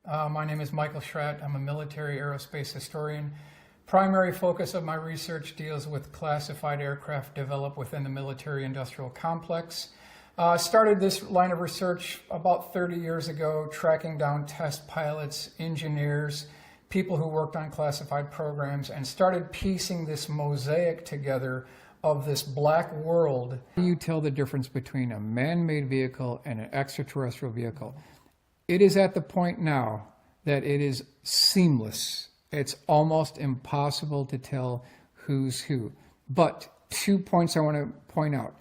My name is Michael Schratt. I'm a military aerospace historian. Primary focus of my research deals with classified aircraft developed within the military-industrial complex. Started this line of research about 30 years ago, tracking down test pilots, engineers, people who worked on classified programs, and started piecing this mosaic together of this black world. How do you tell the difference between a man-made vehicle and an extraterrestrial vehicle? It is at the point now that it is seamless. It's almost impossible to tell who's who. But 2 points I want to point out.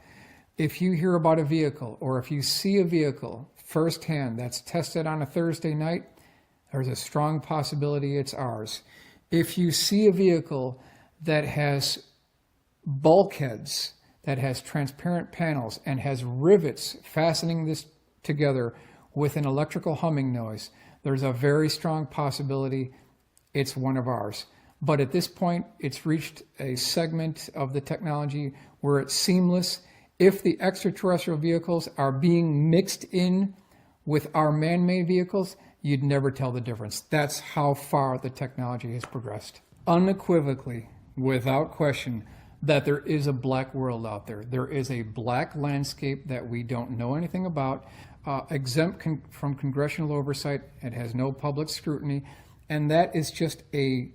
If you hear about a vehicle, or if you see a vehicle firsthand that's tested on a Thursday night, there's a strong possibility it's ours. If you see a vehicle that has bulkheads, that has transparent panels, and has rivets fastening this together with an electrical humming noise, there's a very strong possibility it's one of ours. But at this point, it's reached a segment of the technology where it's seamless. If the extraterrestrial vehicles are being mixed in with our man-made vehicles, you'd never tell the difference. That's how far the technology has progressed. Unequivocally, without question, that there is a black world out there. There is a black landscape that we don't know anything about, exempt from congressional oversight. It has no public scrutiny. And that is just a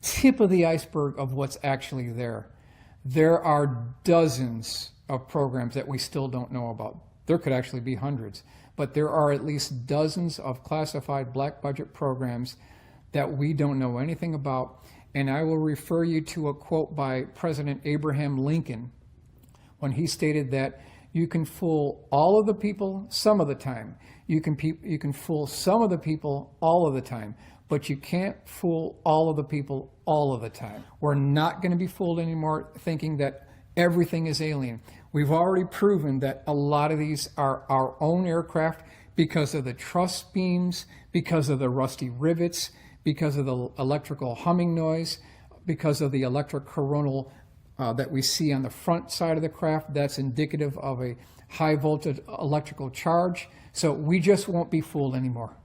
tip of the iceberg of what's actually there. There are dozens of programs that we still don't know about. There could actually be hundreds, but there are at least dozens of classified black budget programs that we don't know anything about. And I will refer you to a quote by President Abraham Lincoln when he stated that you can fool all of the people some of the time. You can fool some of the people all of the time, but you can't fool all of the people all of the time. We're not going to be fooled anymore thinking that everything is alien. We've already proven that a lot of these are our own aircraft because of the truss beams, because of the rusty rivets, because of the electrical humming noise, because of the electric coronal that we see on the front side of the craft. That's indicative of a high voltage electrical charge. So we just won't be fooled anymore.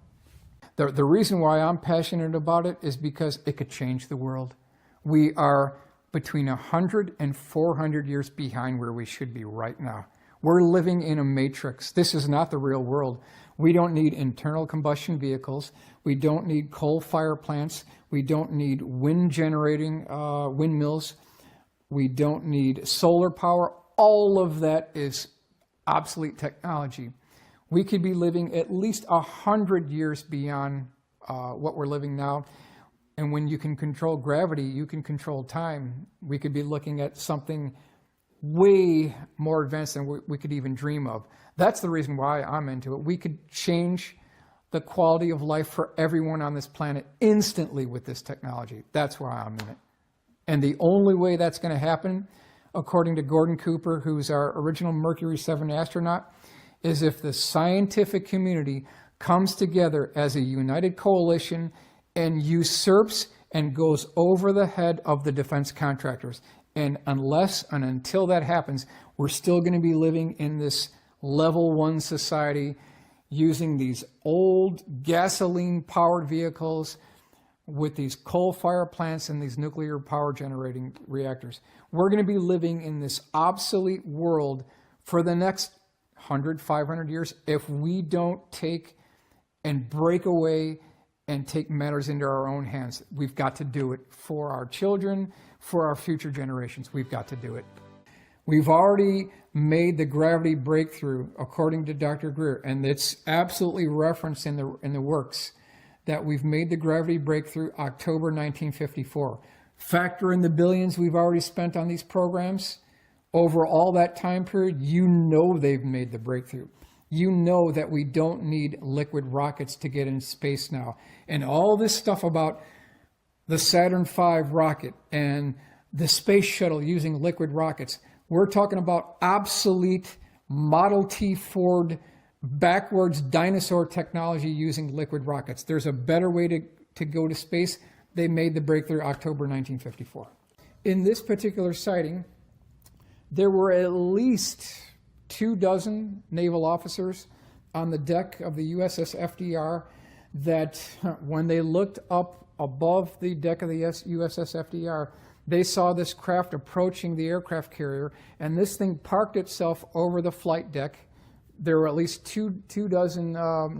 The reason why I'm passionate about it is because it could change the world. We are between 100 and 400 years behind where we should be right now. We're living in a matrix. This is not the real world. We don't need internal combustion vehicles. We don't need coal fire plants. We don't need wind generating windmills. We don't need solar power. All of that is obsolete technology. We could be living at least 100 years beyond what we're living now. And when you can control gravity, you can control time. We could be looking at something way more advanced than we could even dream of. That's the reason why I'm into it. We could change the quality of life for everyone on this planet instantly with this technology. That's why I'm in it. And the only way that's going to happen, according to Gordon Cooper, who's our original Mercury 7 astronaut, is if the scientific community comes together as a united coalition and usurps and goes over the head of the defense contractors. And unless and until that happens, we're still going to be living in this level one society using these old gasoline-powered vehicles with these coal fire plants and these nuclear power generating reactors. We're going to be living in this obsolete world for the next 100, 500 years if we don't take and break away and take matters into our own hands. We've got to do it for our children, for our future generations. We've got to do it. We've already made the gravity breakthrough, according to Dr. Greer, and it's absolutely referenced in the works, that we've made the gravity breakthrough October 1954. Factor in the billions we've already spent on these programs. Over all that time period, you know they've made the breakthrough. You know that we don't need liquid rockets to get into space now. And all this stuff about the Saturn V rocket and the space shuttle using liquid rockets, we're talking about obsolete Model T Ford backwards dinosaur technology using liquid rockets. There's a better way to go to space. They made the breakthrough October 1954. In this particular sighting, there were at least 24 naval officers on the deck of the USS FDR that when they looked up above the deck of the USS FDR, they saw this craft approaching the aircraft carrier, and this thing parked itself over the flight deck. There were at least two dozen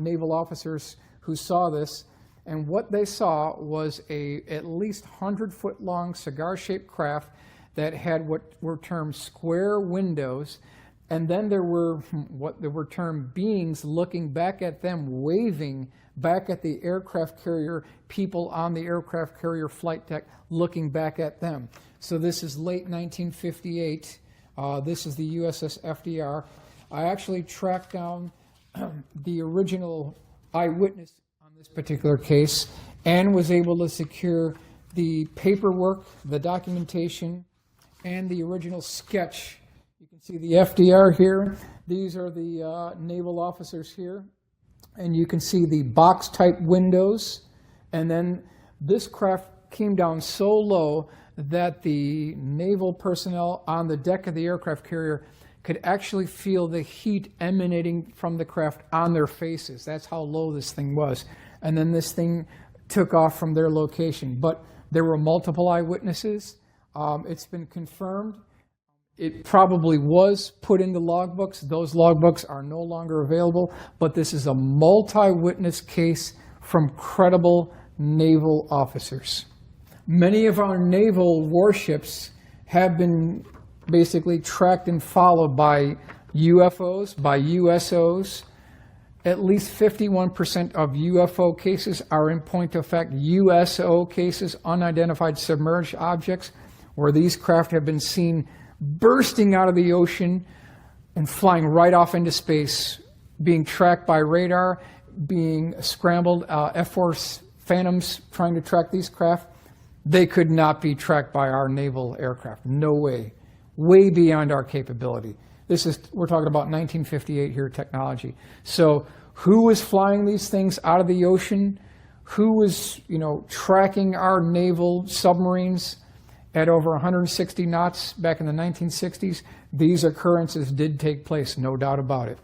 naval officers who saw this, and what they saw was a at least 100-foot long cigar-shaped craft that had what were termed square windows, and then there were what were termed beings looking back at them, waving back at the aircraft carrier, people on the aircraft carrier flight deck looking back at them. So this is late 1958. This is the USS FDR. I actually tracked down the original eyewitness on this particular case and was able to secure the paperwork, the documentation, and the original sketch. You can see the FDR here. These are the naval officers here. And you can see the box-type windows. And then this craft came down so low that the naval personnel on the deck of the aircraft carrier could actually feel the heat emanating from the craft on their faces. That's how low this thing was. And then this thing took off from their location. But there were multiple eyewitnesses. It's been confirmed. It probably was put into logbooks. Those logbooks are no longer available, but this is a multi-witness case from credible naval officers. Many of our naval warships have been basically tracked and followed by UFOs, by USOs. At least 51% of UFO cases are, in point of fact, USO cases, unidentified submerged objects, where these craft have been seen bursting out of the ocean and flying right off into space, being tracked by radar, being scrambled, F-4 Phantoms trying to track these craft. They could not be tracked by our naval aircraft. No way. Way beyond our capability. We're talking about 1958 here technology. So who was flying these things out of the ocean? Who was, tracking our naval submarines at over 160 knots back in the 1960s? These occurrences did take place, no doubt about it.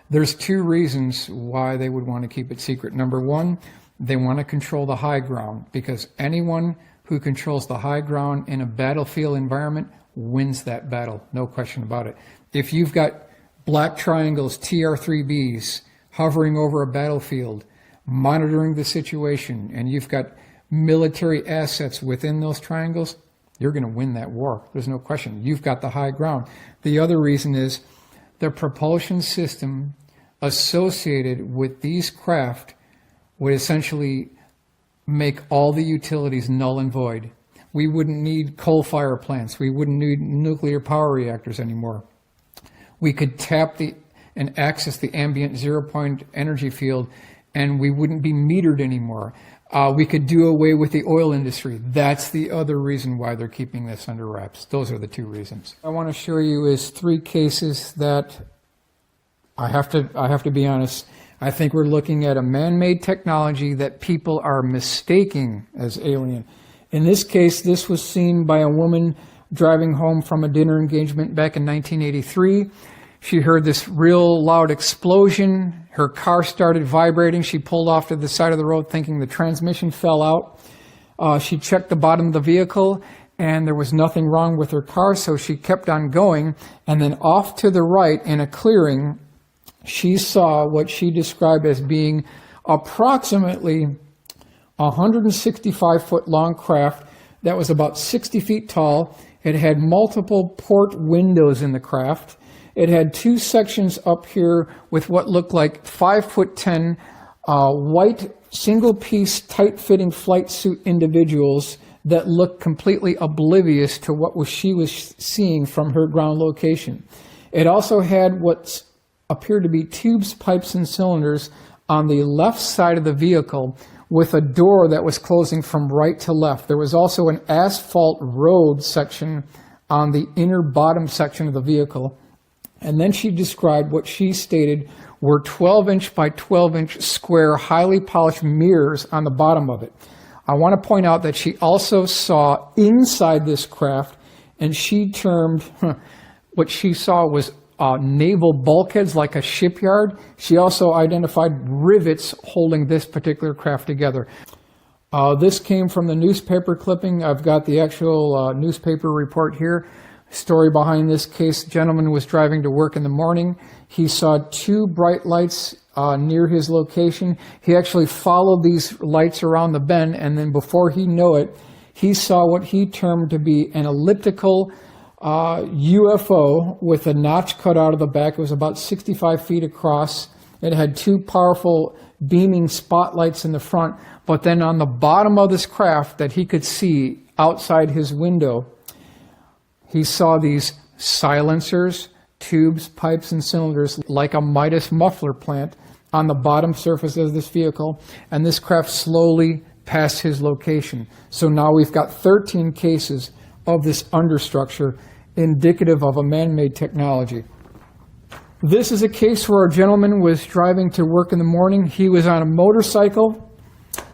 There's two reasons why they would want to keep it secret. Number one, they want to control the high ground, because anyone who controls the high ground in a battlefield environment wins that battle, no question about it. If you've got black triangles, TR-3Bs, hovering over a battlefield, monitoring the situation, and you've got military assets within those triangles, you're going to win that war. There's no question. You've got the high ground. The other reason is the propulsion system associated with these craft would essentially make all the utilities null and void. We wouldn't need coal-fire plants. We wouldn't need nuclear power reactors anymore. We could tap and access the ambient zero-point energy field, and we wouldn't be metered anymore. We could do away with the oil industry. That's the other reason why they're keeping this under wraps. Those are the two reasons. I want to show you is three cases that I have to be honest. I think we're looking at a man-made technology that people are mistaking as alien. In this case, this was seen by a woman driving home from a dinner engagement back in 1983. She heard this real loud explosion. Her car started vibrating. She pulled off to the side of the road thinking the transmission fell out. She checked the bottom of the vehicle, and there was nothing wrong with her car, so she kept on going. And then off to the right in a clearing, she saw what she described as being approximately 165-foot long craft that was about 60 feet tall. It had multiple port windows in the craft. It had two sections up here with what looked like 5'10" white single-piece tight-fitting flight suit individuals that looked completely oblivious to what she was seeing from her ground location. It also had what appeared to be tubes, pipes, and cylinders on the left side of the vehicle, with a door that was closing from right to left. There was also an asphalt road section on the inner bottom section of the vehicle. And then she described what she stated were 12-inch by 12-inch square, highly polished mirrors on the bottom of it. I want to point out that she also saw inside this craft, and she termed what she saw was naval bulkheads like a shipyard. She also identified rivets holding this particular craft together. This came from the newspaper clipping. I've got the actual newspaper report here. Story behind this case: gentleman was driving to work in the morning. He saw two bright lights near his location. He actually followed these lights around the bend, and then before he knew it, he saw what he termed to be an elliptical UFO with a notch cut out of the back. It was about 65 feet across. It had two powerful beaming spotlights in the front, but then on the bottom of this craft that he could see outside his window, he saw these silencers, tubes, pipes, and cylinders like a Midas muffler plant on the bottom surface of this vehicle, and this craft slowly passed his location. So now we've got 13 cases of this understructure indicative of a man-made technology. This is a case where a gentleman was driving to work in the morning. He was on a motorcycle,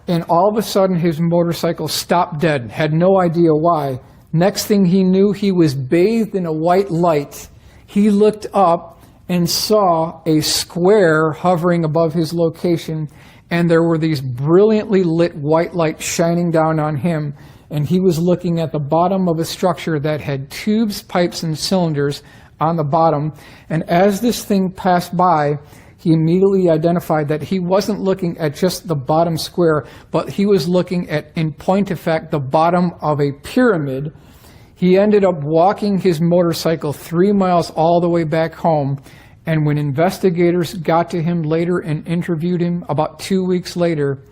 and all of a sudden his motorcycle stopped dead, had no idea why. Next thing he knew, he was bathed in a white light. He looked up and saw a square hovering above his location, and there were these brilliantly lit white lights shining down on him, and he was looking at the bottom of a structure that had tubes, pipes, and cylinders on the bottom. And as this thing passed by, he immediately identified that he wasn't looking at just the bottom square, but he was looking at, in point of fact, the bottom of a pyramid. He ended up walking his motorcycle 3 miles all the way back home, and when investigators got to him later and interviewed him about 2 weeks later,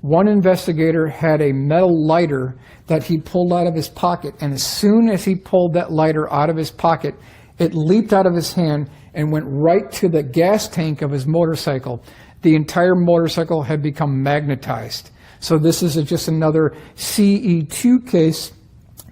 one investigator had a metal lighter that he pulled out of his pocket, and as soon as he pulled that lighter out of his pocket, it leaped out of his hand and went right to the gas tank of his motorcycle. The entire motorcycle had become magnetized. So this is just another CE2 case,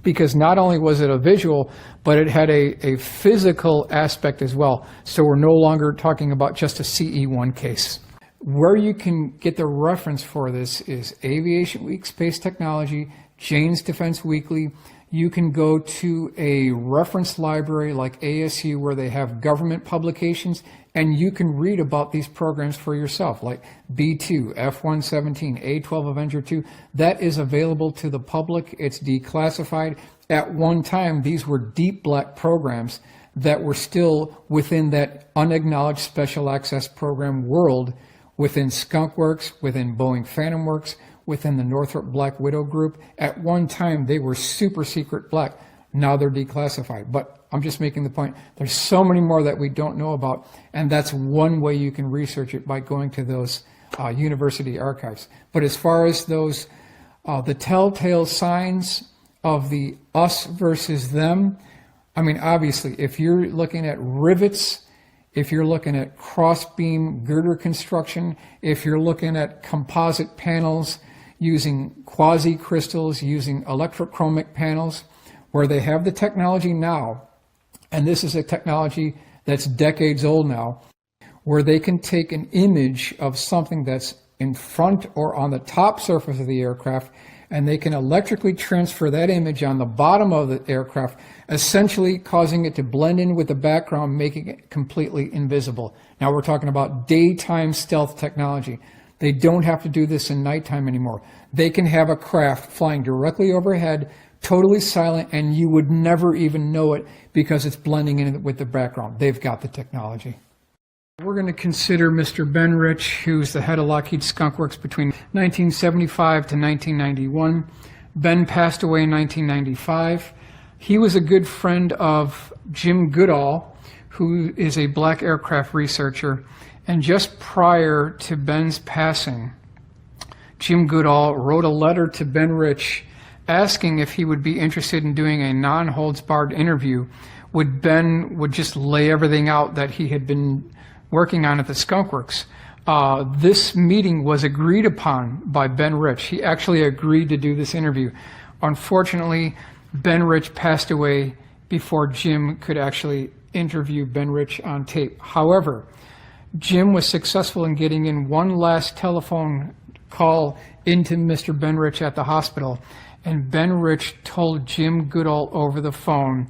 because not only was it a visual, but it had a physical aspect as well. So we're no longer talking about just a CE1 case. Where you can get the reference for this is Aviation Week, Space Technology, Jane's Defense Weekly. You can go to a reference library like ASU where they have government publications, and you can read about these programs for yourself, like B2, F-117, A-12 Avenger 2. That is available to the public. It's declassified. At one time, these were deep black programs that were still within that unacknowledged special access program world, within Skunk Works, within Boeing Phantom Works, within the Northrop Black Widow group. At one time, they were super secret black. Now they're declassified. But I'm just making the point, there's so many more that we don't know about, and that's one way you can research it, by going to those university archives. But as far as those, the telltale signs of the us versus them, I mean, obviously, if you're looking at rivets, if you're looking at cross-beam girder construction, if you're looking at composite panels using quasi-crystals, using electrochromic panels, where they have the technology now, and this is a technology that's decades old now, where they can take an image of something that's in front or on the top surface of the aircraft, and they can electrically transfer that image on the bottom of the aircraft, essentially causing it to blend in with the background, making it completely invisible. Now we're talking about daytime stealth technology. They don't have to do this in nighttime anymore. They can have a craft flying directly overhead, totally silent, and you would never even know it because it's blending in with the background. They've got the technology. We're going to consider Mr. Ben Rich, who's the head of Lockheed Skunk Works between 1975 to 1991. Ben passed away in 1995. He was a good friend of Jim Goodall, who is a black aircraft researcher. And just prior to Ben's passing, Jim Goodall wrote a letter to Ben Rich asking if he would be interested in doing a non-holds-barred interview. Ben would just lay everything out that he had been working on at the Skunk Works. This meeting was agreed upon by Ben Rich. He actually agreed to do this interview. Unfortunately, Ben Rich passed away before Jim could actually interview Ben Rich on tape. However, Jim was successful in getting in one last telephone call into Mr. Ben Rich at the hospital, and Ben Rich told Jim Goodall over the phone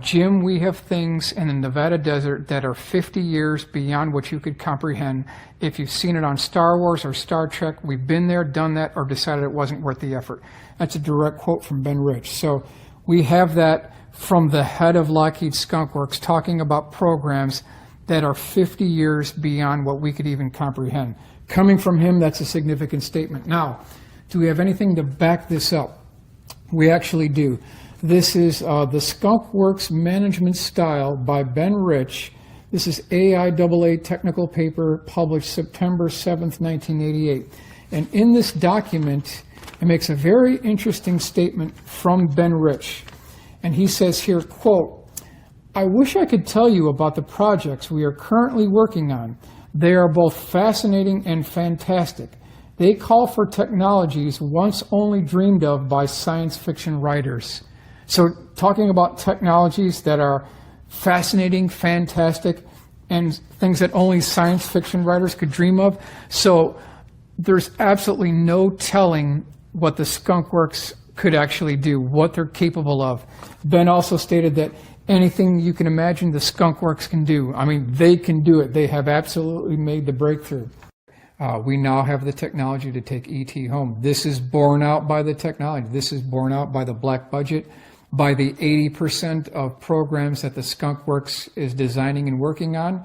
Jim, we have things in the Nevada desert that are 50 years beyond what you could comprehend. If you've seen it on Star Wars or Star Trek, we've been there, done that, or decided it wasn't worth the effort. That's a direct quote from Ben Rich. So we have that from the head of Lockheed Skunk Works talking about programs that are 50 years beyond what we could even comprehend. Coming from him, that's a significant statement. Now, do we have anything to back this up? We actually do. This is the Skunk Works Management Style by Ben Rich. This is AIAA technical paper published September 7th, 1988. And in this document, it makes a very interesting statement from Ben Rich. And he says here, quote, "I wish I could tell you about the projects we are currently working on. They are both fascinating and fantastic. They call for technologies once only dreamed of by science fiction writers." So talking about technologies that are fascinating, fantastic, and things that only science fiction writers could dream of. So there's absolutely no telling what the Skunk Works could actually do, what they're capable of. Ben also stated that anything you can imagine the Skunk Works can do. I mean, they can do it. They have absolutely made the breakthrough. We now have the technology to take ET home. This is borne out by the technology. This is borne out by the black budget, by the 80% of programs that the Skunk Works is designing and working on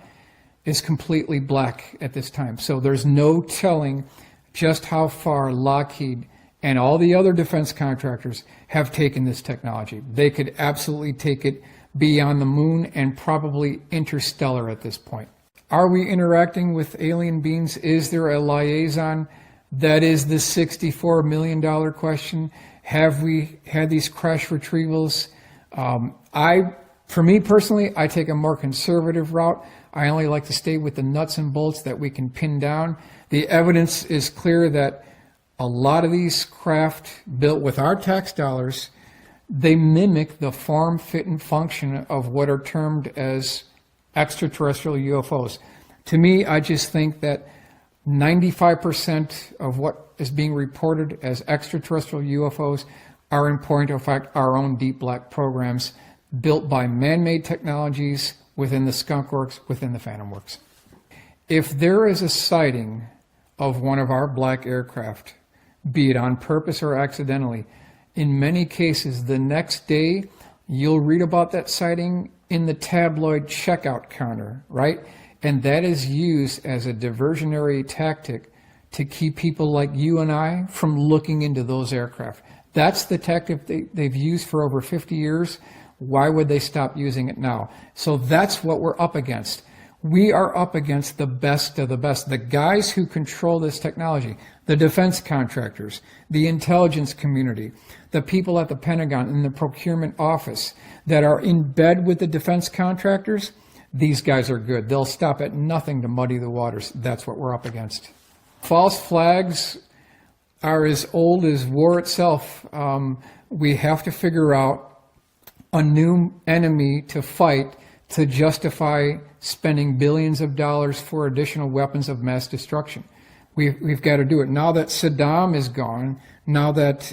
is completely black at this time. So there's no telling just how far Lockheed and all the other defense contractors have taken this technology. They could absolutely take it beyond the moon and probably interstellar at this point. Are we interacting with alien beings? Is there a liaison? That is the $64 million question. Have we had these crash retrievals? For me personally, I take a more conservative route. I only like to stay with the nuts and bolts that we can pin down. The evidence is clear that a lot of these craft built with our tax dollars, they mimic the form, fit, and function of what are termed as extraterrestrial UFOs. To me, I just think that 95% of what is being reported as extraterrestrial UFOs are in point of fact our own deep black programs built by man-made technologies within the Skunk Works, within the Phantom Works. If there is a sighting of one of our black aircraft, be it on purpose or accidentally, in many cases the next day you'll read about that sighting in the tabloid checkout counter, right? And that is used as a diversionary tactic to keep people like you and I from looking into those aircraft. That's the tactic they've used for over 50 years. Why would they stop using it now? So that's what we're up against. We are up against the best of the best, the guys who control this technology, the defense contractors, the intelligence community, the people at the Pentagon in the procurement office that are in bed with the defense contractors. These guys are good. They'll stop at nothing to muddy the waters. That's what we're up against. False flags are as old as war itself. We have to figure out a new enemy to fight to justify spending billions of dollars for additional weapons of mass destruction. We've got to do it. Now that Saddam is gone, now that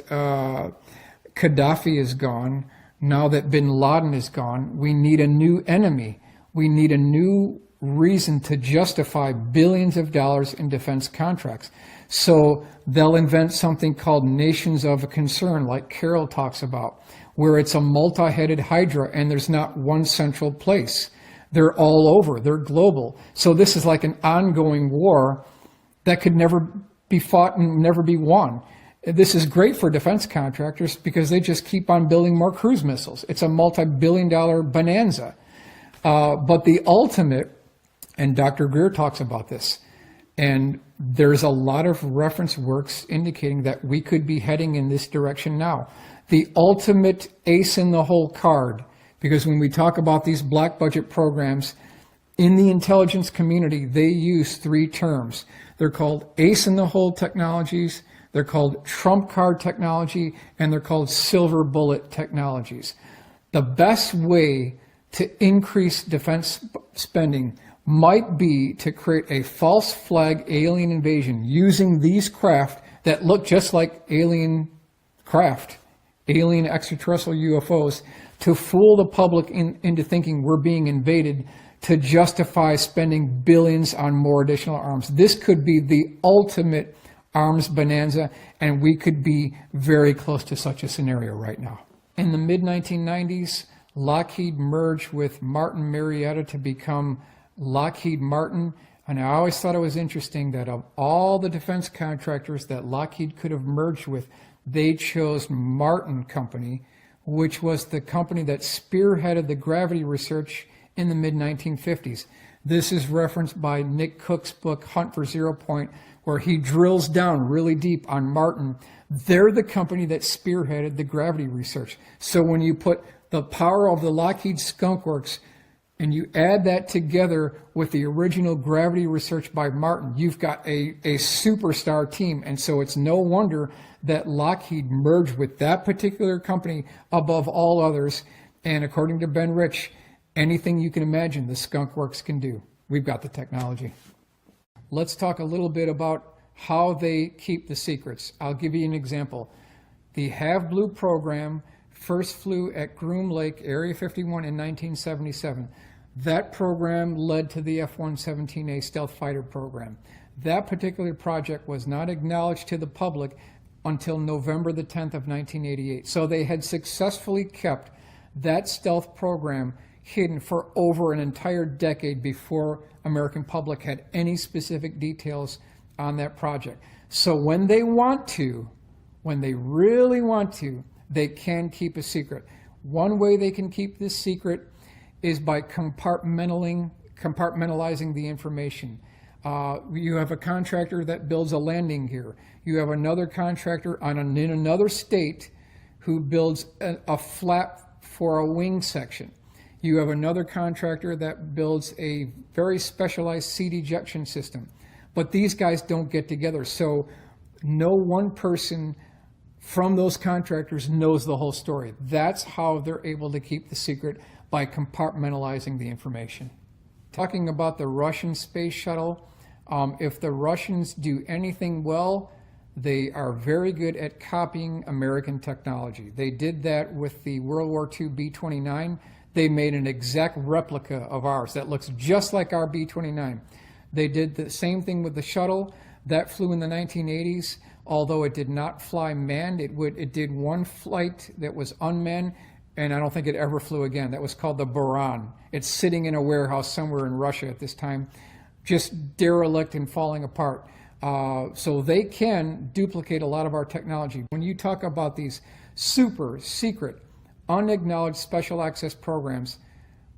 Gaddafi is gone, now that bin Laden is gone, we need a new enemy. We need a new reason to justify billions of dollars in defense contracts. So they'll invent something called nations of concern, like Carol talks about, where it's a multi-headed hydra and there's not one central place. They're all over. They're global. So this is like an ongoing war that could never be fought and never be won. This is great for defense contractors because they just keep on building more cruise missiles. It's a multi-billion-dollar bonanza. But the ultimate, and Dr. Greer talks about this, and there's a lot of reference works indicating that we could be heading in this direction now. The ultimate ace in the hole card, because when we talk about these black budget programs, in the intelligence community, they use three terms. They're called ace in the hole technologies, they're called trump card technology, and they're called silver bullet technologies. The best way to increase defense spending might be to create a false flag alien invasion using these craft that look just like alien craft alien extraterrestrial UFOs to fool the public into thinking we're being invaded to justify spending billions on more additional arms. This could be the ultimate arms bonanza, and we could be very close to such a scenario right now. In the mid-1990s, Lockheed merged with Martin Marietta to become Lockheed Martin. And I always thought it was interesting that of all the defense contractors that Lockheed could have merged with, they chose Martin Company, which was the company that spearheaded the gravity research in the mid-1950s. This is referenced by Nick Cook's book, Hunt for Zero Point, where he drills down really deep on Martin. They're the company that spearheaded the gravity research. So when you put the power of the Lockheed Skunk Works and you add that together with the original gravity research by Martin, you've got a superstar team. And so it's no wonder that Lockheed merged with that particular company above all others. And according to Ben Rich, anything you can imagine the Skunk Works can do. We've got the technology. Let's talk a little bit about how they keep the secrets. I'll give you an example. The Have Blue program first flew at Groom Lake, Area 51 in 1977. That program led to the F-117A stealth fighter program. That particular project was not acknowledged to the public until November the 10th of 1988. So they had successfully kept that stealth program hidden for over an entire decade before American public had any specific details on that project. So when they want to, when they really want to, they can keep a secret. One way they can keep this secret is by compartmentalizing the information. You have a contractor that builds a landing gear. You have another contractor in another state who builds a flap for a wing section. You have another contractor that builds a very specialized seat ejection system. But these guys don't get together. So no one person from those contractors knows the whole story. That's how they're able to keep the secret, by compartmentalizing the information. Talking about the Russian space shuttle, if the Russians do anything well, they are very good at copying American technology. They did that with the World War II B-29. They made an exact replica of ours that looks just like our B-29. They did the same thing with the shuttle. That flew in the 1980s. Although it did not fly manned, it did one flight that was unmanned, and I don't think it ever flew again. That was called the Buran. It's sitting in a warehouse somewhere in Russia at this time, just derelict and falling apart. So they can duplicate a lot of our technology. When you talk about these super secret, unacknowledged special access programs,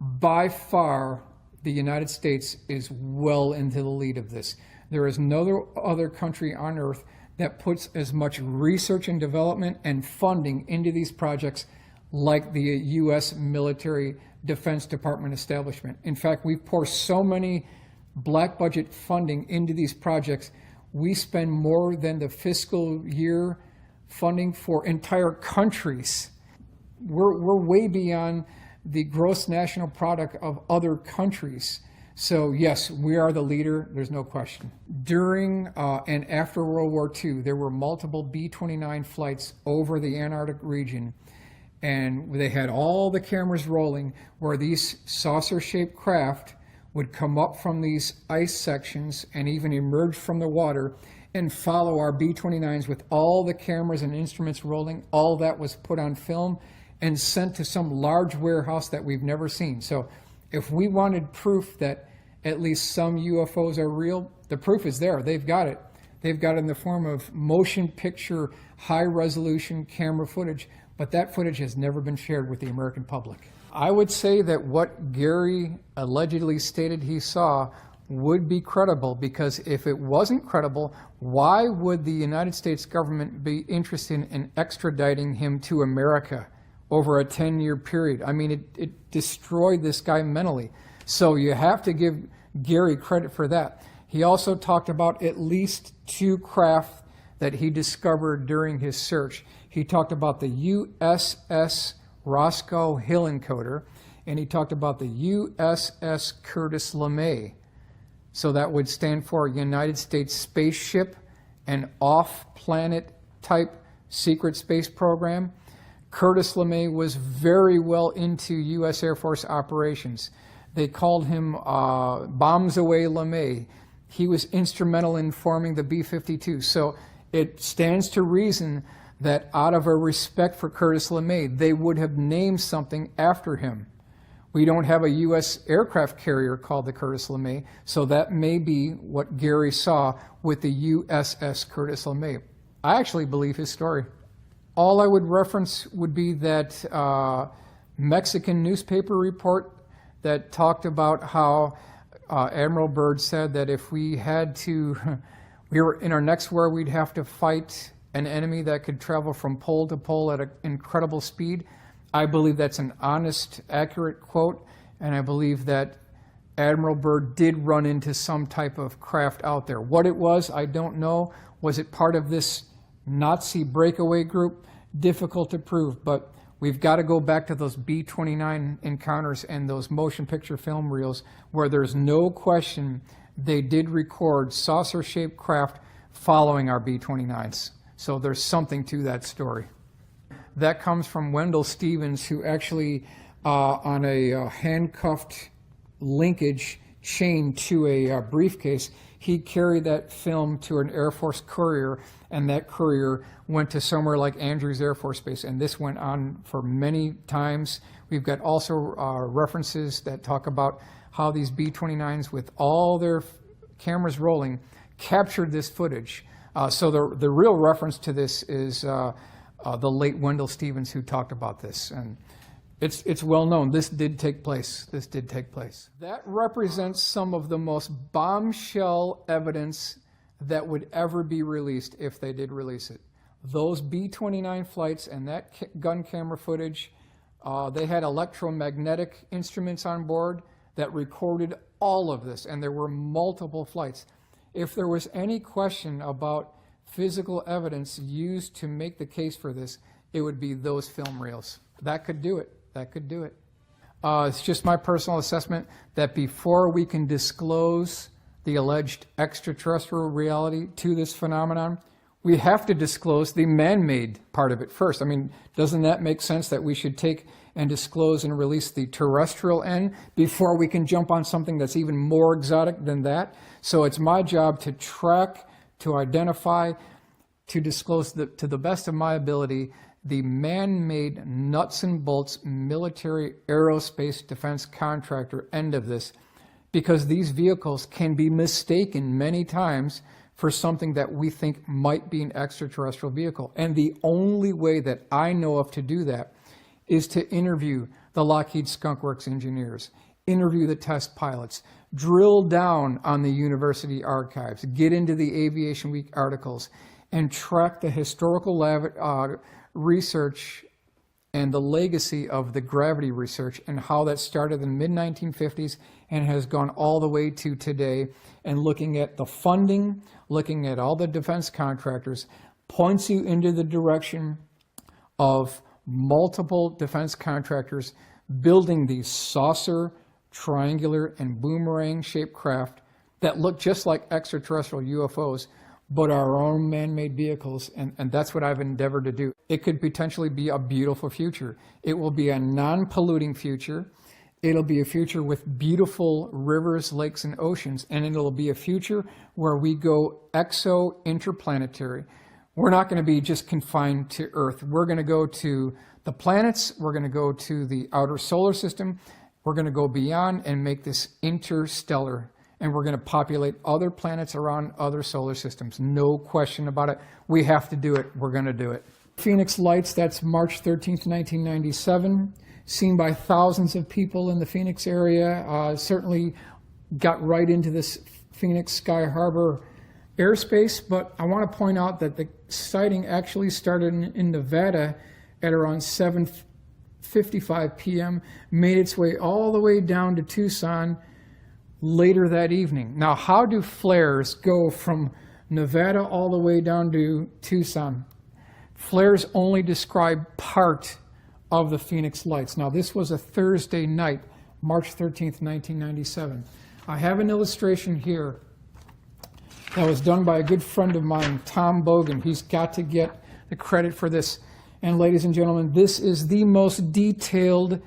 by far the United States is well into the lead of this. There is no other country on earth that puts as much research and development and funding into these projects like the U.S. military Defense Department establishment. In fact, we pour so many black budget funding into these projects, we spend more than the fiscal year funding for entire countries. We're way beyond the gross national product of other countries. So yes, we are the leader, there's no question. During and after World War II, there were multiple B-29 flights over the Antarctic region, and they had all the cameras rolling where these saucer-shaped craft would come up from these ice sections and even emerge from the water and follow our B-29s with all the cameras and instruments rolling. All that was put on film and sent to some large warehouse that we've never seen. So if we wanted proof that at least some UFOs are real, the proof is there. They've got it. They've got it in the form of motion picture, high resolution camera footage, but that footage has never been shared with the American public. I would say that what Gary allegedly stated he saw would be credible, because if it wasn't credible, why would the United States government be interested in extraditing him to America over a 10-year period? I mean, it destroyed this guy mentally. So you have to give Gary credit for that. He also talked about at least 2 craft that he discovered during his search. He talked about the USS Roscoe Hill Encoder, and he talked about the USS Curtis LeMay. So that would stand for United States Spaceship and Off-Planet Type Secret Space Program. Curtis LeMay was very well into U.S. Air Force operations. They called him Bombs Away LeMay. He was instrumental in forming the B-52. So it stands to reason that out of a respect for Curtis LeMay, they would have named something after him. We don't have a U.S. aircraft carrier called the Curtis LeMay, so that may be what Gary saw with the USS Curtis LeMay. I actually believe his story. All I would reference would be that Mexican newspaper report that talked about how Admiral Byrd said that if we had to, we were in our next war, we'd have to fight an enemy that could travel from pole to pole at an incredible speed. I believe that's an honest, accurate quote, and I believe that Admiral Byrd did run into some type of craft out there. What it was, I don't know. Was it part of this Nazi breakaway group? Difficult to prove, but we've got to go back to those B-29 encounters and those motion picture film reels where there's no question they did record saucer-shaped craft following our B-29s. So there's something to that story. That comes from Wendell Stevens, who actually, on a handcuffed linkage chain to a briefcase, he carried that film to an Air Force courier, and that courier went to somewhere like Andrews Air Force Base, and this went on for many times. We've got also references that talk about how these B-29s, with all their cameras rolling, captured this footage. So the real reference to this is the late Wendell Stevens, who talked about this. And it's well known. This did take place. This did take place. That represents some of the most bombshell evidence that would ever be released if they did release it. Those B-29 flights and that gun camera footage, they had electromagnetic instruments on board that recorded all of this, and there were multiple flights. If there was any question about physical evidence used to make the case for this, it would be those film reels. That could do it. That could do it. It's just my personal assessment that before we can disclose the alleged extraterrestrial reality to this phenomenon, we have to disclose the man-made part of it first. I mean, doesn't that make sense that we should take and disclose and release the terrestrial end before we can jump on something that's even more exotic than that? So it's my job to track, to identify, to disclose to the best of my ability the man-made nuts and bolts military aerospace defense contractor end of this, because these vehicles can be mistaken many times for something that we think might be an extraterrestrial vehicle. And the only way that I know of to do that is to interview the Lockheed Skunk Works engineers, interview the test pilots, drill down on the university archives, get into the Aviation Week articles, and track the historical research and the legacy of the gravity research and how that started in the mid-1950s and has gone all the way to today, and looking at the funding, looking at all the defense contractors, points you into the direction of multiple defense contractors building these saucer, triangular, and boomerang-shaped craft that look just like extraterrestrial UFOs, but our own man-made vehicles, and that's what I've endeavored to do. It could potentially be a beautiful future. It will be a non-polluting future. It'll be a future with beautiful rivers, lakes, and oceans, and it'll be a future where we go exo-interplanetary. We're not going to be just confined to Earth. We're going to go to the planets. We're going to go to the outer solar system. We're going to go beyond and make this interstellar. And we're going to populate other planets around other solar systems. No question about it. We have to do it. We're going to do it. Phoenix Lights, that's March 13th, 1997. Seen by thousands of people in the Phoenix area. Certainly got right into this Phoenix Sky Harbor airspace. But I want to point out that the sighting actually started in Nevada at around 7:55 p.m. Made its way all the way down to Tucson later that evening. Now, how do flares go from Nevada all the way down to Tucson? Flares only describe part of the Phoenix Lights. Now, this was a Thursday night, March 13th, 1997. I have an illustration here that was done by a good friend of mine, Tom Bogan. He's got to get the credit for this. And ladies and gentlemen, this is the most detailed,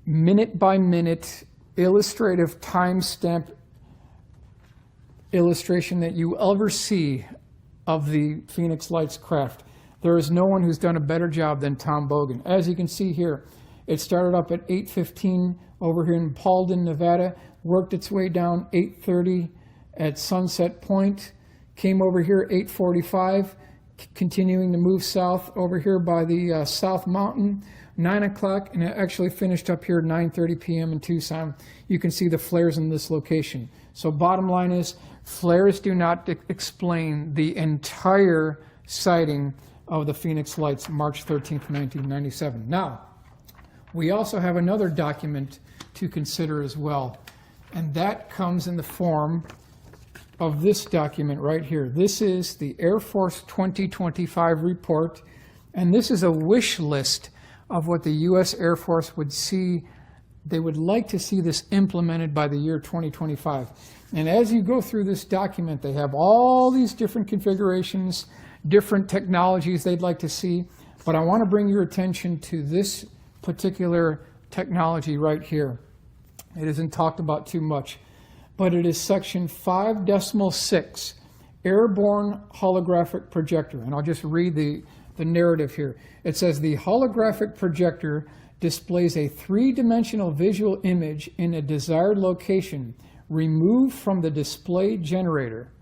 minute-by-minute, illustrative timestamp illustration that you ever see of the Phoenix Lights craft. There is no one who's done a better job than Tom Bogan. As you can see here, it started up at 8:15 over here in Paulden, Nevada, worked its way down 8:30 at Sunset Point, came over here 8:45, continuing to move south over here by the South Mountain, 9 o'clock, and it actually finished up here at 9:30 p.m. in Tucson. You can see the flares in this location. So bottom line is, flares do not explain the entire sighting of the Phoenix Lights, March 13th, 1997. Now, we also have another document to consider as well, and that comes in the form of this document right here. This is the Air Force 2025 report, and this is a wish list of what the U.S. Air Force would see. They would like to see this implemented by the year 2025. And as you go through this document, they have all these different configurations, different technologies they'd like to see. But I want to bring your attention to this particular technology right here. It isn't talked about too much, but it is section 5.6, airborne holographic projector. And I'll just read the narrative here. It says, the holographic projector displays a three-dimensional visual image in a desired location removed from the display generator.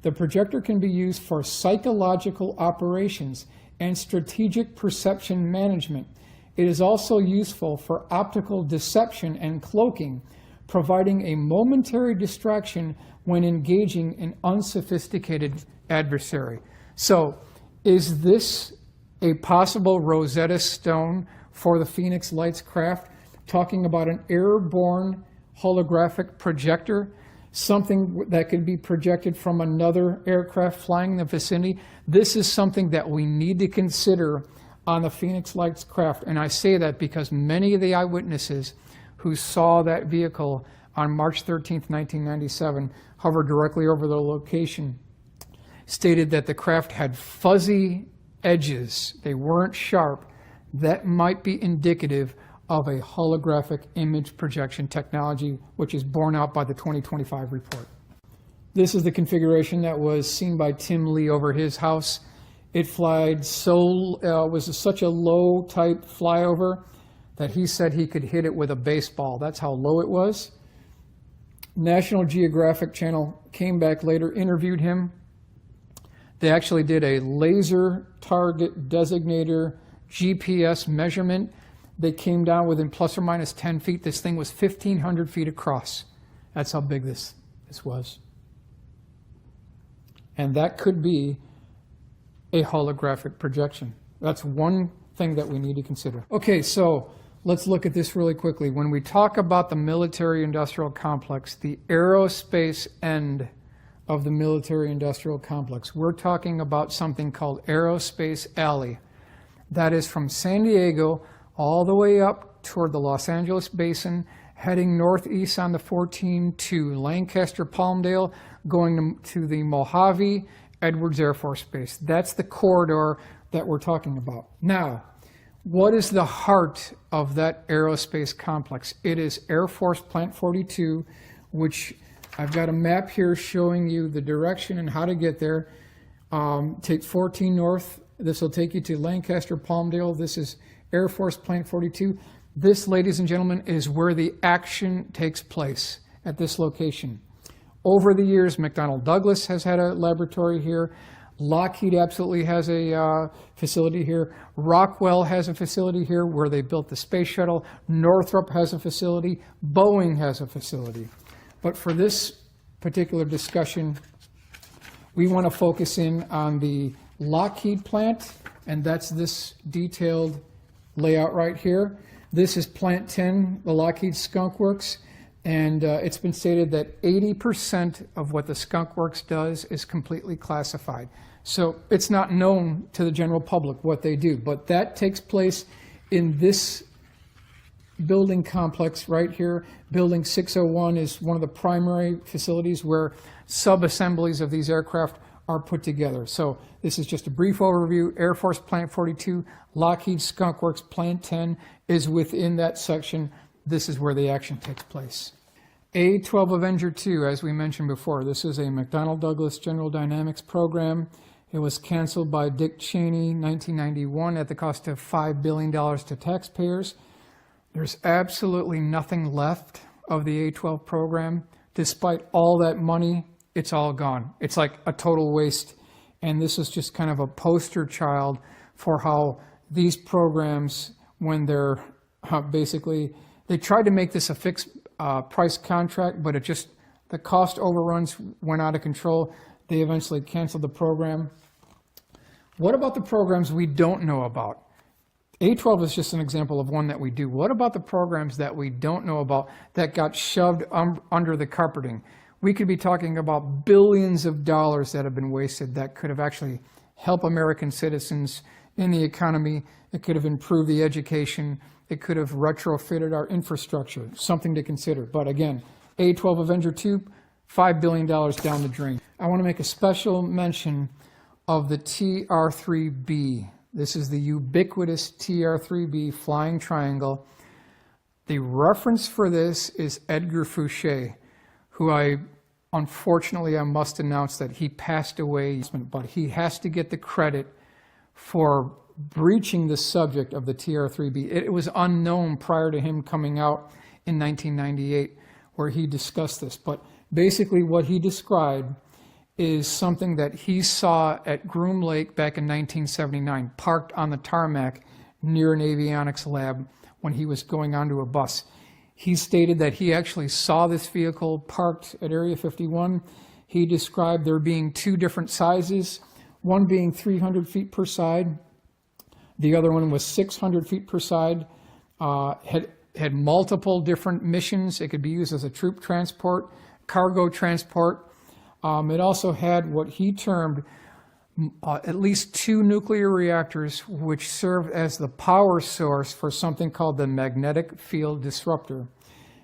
The projector can be used for psychological operations and strategic perception management. It is also useful for optical deception and cloaking, providing a momentary distraction when engaging an unsophisticated adversary. So, is this a possible Rosetta Stone for the Phoenix Lights craft? Talking about an airborne holographic projector, something that could be projected from another aircraft flying in the vicinity. This is something that we need to consider on the Phoenix Lights craft. And I say that because many of the eyewitnesses who saw that vehicle on March 13th, 1997, hovered directly over the location, stated that the craft had fuzzy edges. They weren't sharp. That might be indicative of a holographic image projection technology, which is borne out by the 2025 report. This is the configuration that was seen by Tim Lee over his house. It was such a low type flyover that he said he could hit it with a baseball. That's how low it was. National Geographic Channel came back later, interviewed him. They actually did a laser target designator GPS measurement. They came down within plus or minus 10 feet. This thing was 1,500 feet across. That's how big this was. And that could be a holographic projection. That's one thing that we need to consider. Okay, so let's look at this really quickly. When we talk about the military-industrial complex, the aerospace end of the military-industrial complex, we're talking about something called Aerospace Alley. That is from San Diego all the way up toward the Los Angeles Basin, heading northeast on the 14 to Lancaster, Palmdale, going to the Mojave Edwards Air Force Base. That's the corridor that we're talking about. Now, what is the heart of that aerospace complex? It is Air Force Plant 42, which I've got a map here showing you the direction and how to get there. Take 14 north. This will take you to Lancaster, Palmdale. This is Air Force Plant 42. This, ladies and gentlemen, is where the action takes place at this location. Over the years, McDonnell Douglas has had a laboratory here. Lockheed absolutely has a facility here. Rockwell has a facility here where they built the space shuttle. Northrop has a facility. Boeing has a facility. But for this particular discussion, we want to focus in on the Lockheed plant, and that's this detailed layout right here. This is Plant 10, the Lockheed Skunk Works. And it's been stated that 80% of what the Skunk Works does is completely classified. So it's not known to the general public what they do, but that takes place in this building complex right here. Building 601 is one of the primary facilities where sub-assemblies of these aircraft are put together. So this is just a brief overview. Air Force Plant 42, Lockheed Skunk Works Plant 10 is within that section. This is where the action takes place. A-12 Avenger 2, as we mentioned before, this is a McDonnell Douglas General Dynamics program. It was canceled by Dick Cheney in 1991 at the cost of $5 billion to taxpayers. There's absolutely nothing left of the A-12 program. Despite all that money, it's all gone. It's like a total waste. And this is just kind of a poster child for how these programs, when they're basically, they tried to make this a fixed price contract, but the cost overruns went out of control. They eventually canceled the program. What about the programs we don't know about? A-12 is just an example of one that we do. What about the programs that we don't know about that got shoved under the carpeting? We could be talking about billions of dollars that have been wasted that could have actually helped American citizens in the economy. It could have improved the education. It could have retrofitted our infrastructure. Something to consider. But again, A-12 Avenger 2, $5 billion down the drain. I want to make a special mention of the TR-3B. This is the ubiquitous TR-3B flying triangle. The reference for this is Edgar Fouché, who unfortunately I must announce that he passed away, but he has to get the credit for breaching the subject of the TR-3B. It was unknown prior to him coming out in 1998 where he discussed this, but basically what he described is something that he saw at Groom Lake back in 1979, parked on the tarmac near an avionics lab when he was going onto a bus. He stated that he actually saw this vehicle parked at Area 51. He described there being two different sizes, one being 300 feet per side. The other one was 600 feet per side, had multiple different missions. It could be used as a troop transport, cargo transport. It also had what he termed at least two nuclear reactors, which served as the power source for something called the magnetic field disruptor.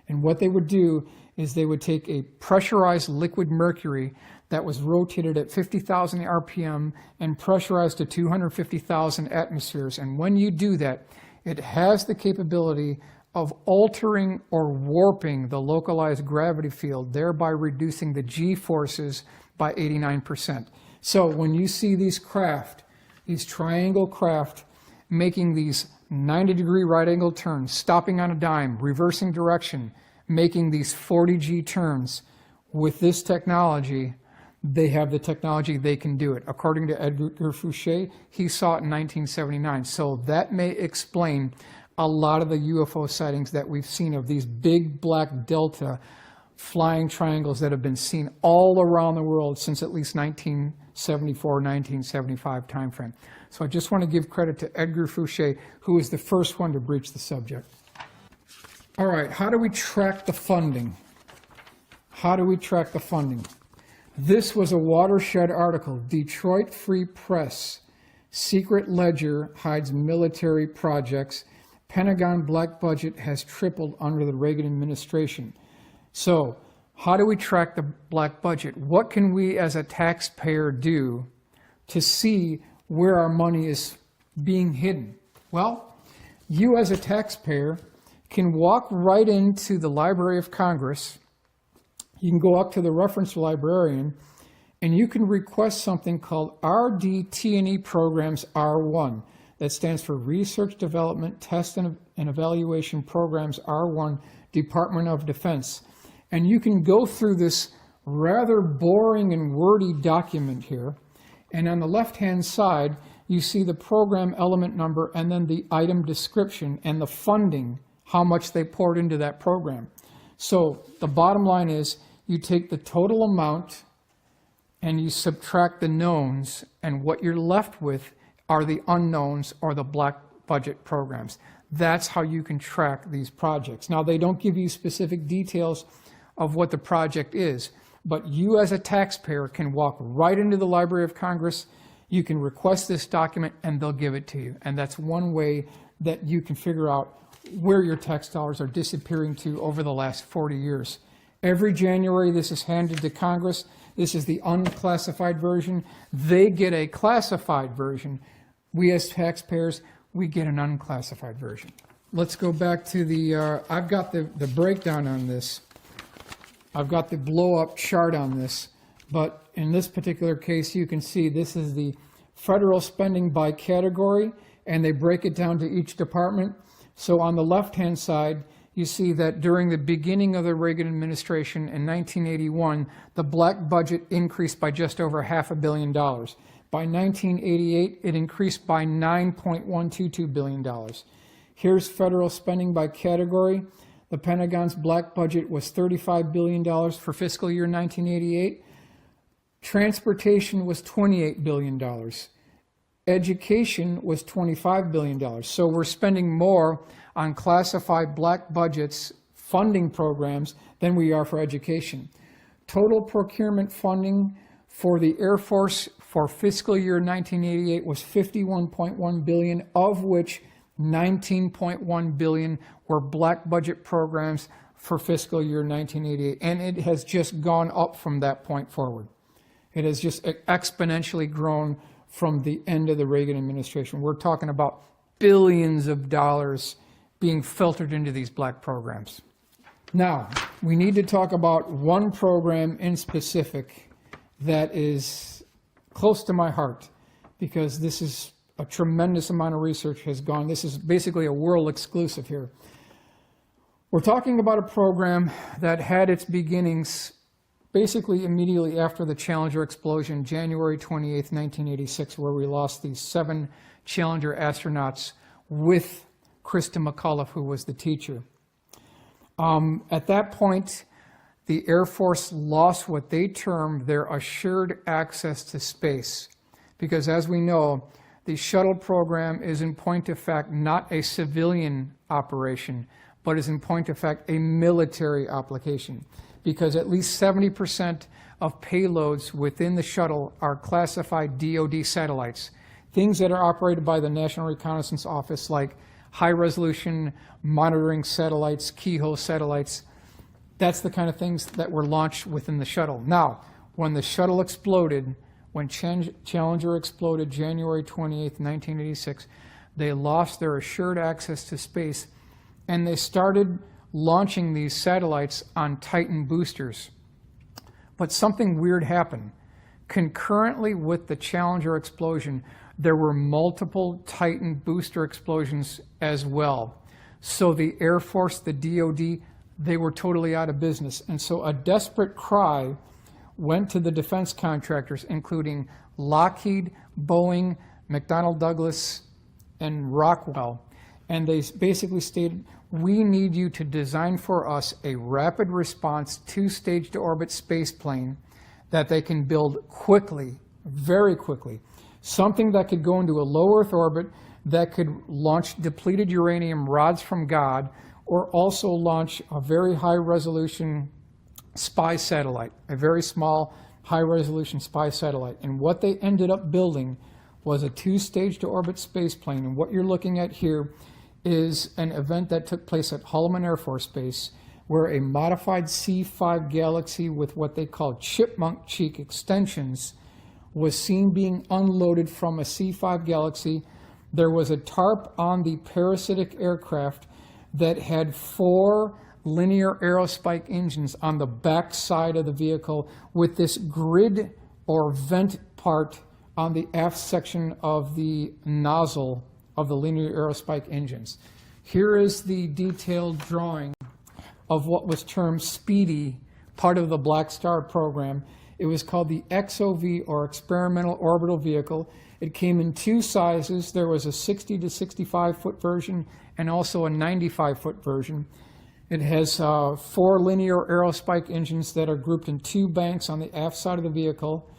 And what they would do is they would take a pressurized liquid mercury that was rotated at 50,000 RPM and pressurized to 250,000 atmospheres. And when you do that, it has the capability of altering or warping the localized gravity field, thereby reducing the G-forces by 89%. So when you see these craft, these triangle craft, making these 90-degree right-angle turns, stopping on a dime, reversing direction, making these 40G turns, with this technology, they have the technology, they can do it. According to Edgar Fouché, he saw it in 1979. So that may explain a lot of the UFO sightings that we've seen of these big black delta flying triangles that have been seen all around the world since at least 1974, 1975 timeframe. So I just want to give credit to Edgar Fouché, who was the first one to breach the subject. All right, how do we track the funding? How do we track the funding? This was a watershed article, Detroit Free Press, Secret Ledger hides military projects. Pentagon black budget has tripled under the Reagan administration. So how do we track the black budget? What can we as a taxpayer do to see where our money is being hidden? Well, you as a taxpayer can walk right into the Library of Congress. You can go up to the reference librarian and you can request something called RDT&E Programs R1. That stands for Research, Development, Test, and Evaluation Programs R1, Department of Defense. And you can go through this rather boring and wordy document here. And on the left-hand side, you see the program element number and then the item description and the funding, how much they poured into that program. So the bottom line is you take the total amount and you subtract the knowns, and what you're left with are the unknowns or the black budget programs. That's how you can track these projects. Now, they don't give you specific details of what the project is, but you as a taxpayer can walk right into the Library of Congress, you can request this document, and they'll give it to you. And that's one way that you can figure out where your tax dollars are disappearing to over the last 40 years. Every January, this is handed to Congress. This is the unclassified version. They get a classified version. We as taxpayers, we get an unclassified version. Let's go back to the, I've got the breakdown on this. I've got the blow-up chart on this. But in this particular case, you can see this is the federal spending by category, and they break it down to each department. So on the left-hand side, you see that during the beginning of the Reagan administration in 1981, the black budget increased by just over $500 million. By 1988, it increased by $9.122 billion. Here's federal spending by category. The Pentagon's black budget was $35 billion for fiscal year 1988. Transportation was $28 billion. Education was $25 billion. So we're spending more on classified black budgets funding programs than we are for education. Total procurement funding for the Air Force for fiscal year 1988 was $51.1 billion, of which $19.1 billion were black budget programs for fiscal year 1988. And it has just gone up from that point forward. It has just exponentially grown from the end of the Reagan administration. We're talking about billions of dollars being filtered into these black programs. Now, we need to talk about one program in specific that is close to my heart, because this is a tremendous amount of research has gone. This is basically a world exclusive here. We're talking about a program that had its beginnings basically immediately after the Challenger explosion, January 28th, 1986, where we lost these 7 Challenger astronauts with Krista McAuliffe, who was the teacher. At that point, the Air Force lost what they termed their assured access to space, because as we know, the shuttle program is in point of fact not a civilian operation, but is in point of fact a military application, because at least 70% of payloads within the shuttle are classified DoD satellites, things that are operated by the National Reconnaissance Office, like high-resolution monitoring satellites, keyhole satellites. That's the kind of things that were launched within the shuttle. Now, when the shuttle exploded, when Challenger exploded January 28th, 1986, they lost their assured access to space, and they started launching these satellites on Titan boosters. But something weird happened. Concurrently with the Challenger explosion, there were multiple Titan booster explosions as well. So the Air Force, the DoD, they were totally out of business. And so a desperate cry went to the defense contractors, including Lockheed, Boeing, McDonnell Douglas, and Rockwell. And they basically stated, we need you to design for us a rapid response 2-stage-to-orbit space plane that they can build quickly, very quickly. Something that could go into a low Earth orbit, that could launch depleted uranium rods from God, or also launch a very high-resolution spy satellite, a very small, high-resolution spy satellite. And what they ended up building was a 2-stage-to-orbit space plane. And what you're looking at here is an event that took place at Holloman Air Force Base, where a modified C-5 Galaxy with what they call chipmunk cheek extensions was seen being unloaded from a C-5 Galaxy. There was a tarp on the parasitic aircraft that had 4 linear aerospike engines on the back side of the vehicle, with this grid or vent part on the aft section of the nozzle of the linear aerospike engines. Here is the detailed drawing of what was termed Speedy, part of the Black Star program. It was called the XOV, or Experimental Orbital Vehicle. It came in 2 sizes. There was a 60 to 65 foot version and also a 95-foot version. It has 4 linear aerospike engines that are grouped in 2 banks on the aft side of the vehicle.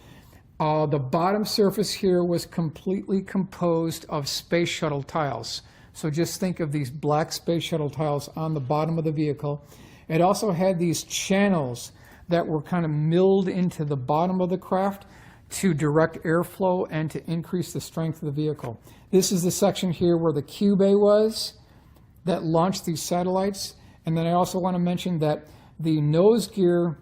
The bottom surface here was completely composed of space shuttle tiles. So just think of these black space shuttle tiles on the bottom of the vehicle. It also had these channels that were kind of milled into the bottom of the craft to direct airflow and to increase the strength of the vehicle. This is the section here where the Q bay was that launched these satellites. And then I also want to mention that The nose gear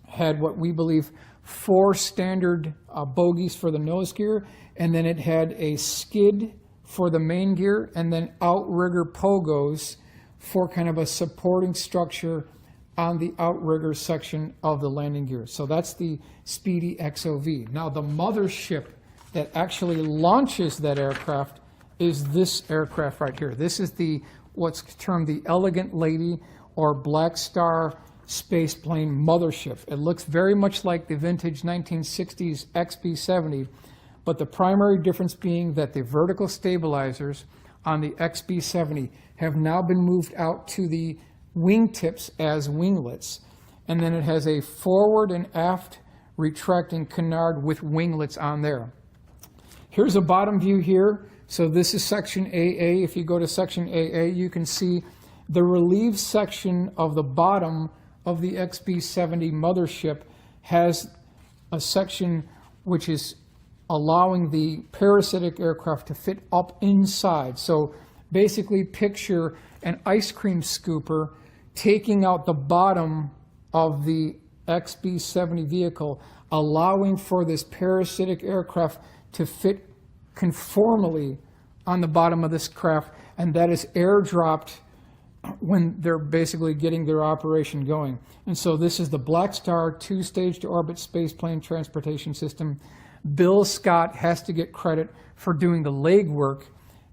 had what we believe 4 standard bogies for the nose gear, and then it had a skid for the main gear, and then outrigger pogos for kind of a supporting structure on the outrigger section of the landing gear. So that's the Speedy XOV. Now the mothership that actually launches that aircraft is this aircraft right here. This is the what's termed the Elegant Lady or Black Star space plane mothership. It looks very much like the vintage 1960s XB-70, but the primary difference being that the vertical stabilizers on the XB-70 have now been moved out to the wingtips as winglets, and then it has a forward and aft retracting canard with winglets on there. Here's a bottom view here. So this is section AA. If you go to section AA, you can see the relieved section of the bottom of the XB-70 mothership has a section which is allowing the parasitic aircraft to fit up inside. So basically picture an ice cream scooper taking out the bottom of the XB-70 vehicle, allowing for this parasitic aircraft to fit conformally on the bottom of this craft, and that is airdropped when they're basically getting their operation going. And so this is the Black Star 2-stage to orbit spaceplane transportation system. Bill Scott has to get credit for doing the legwork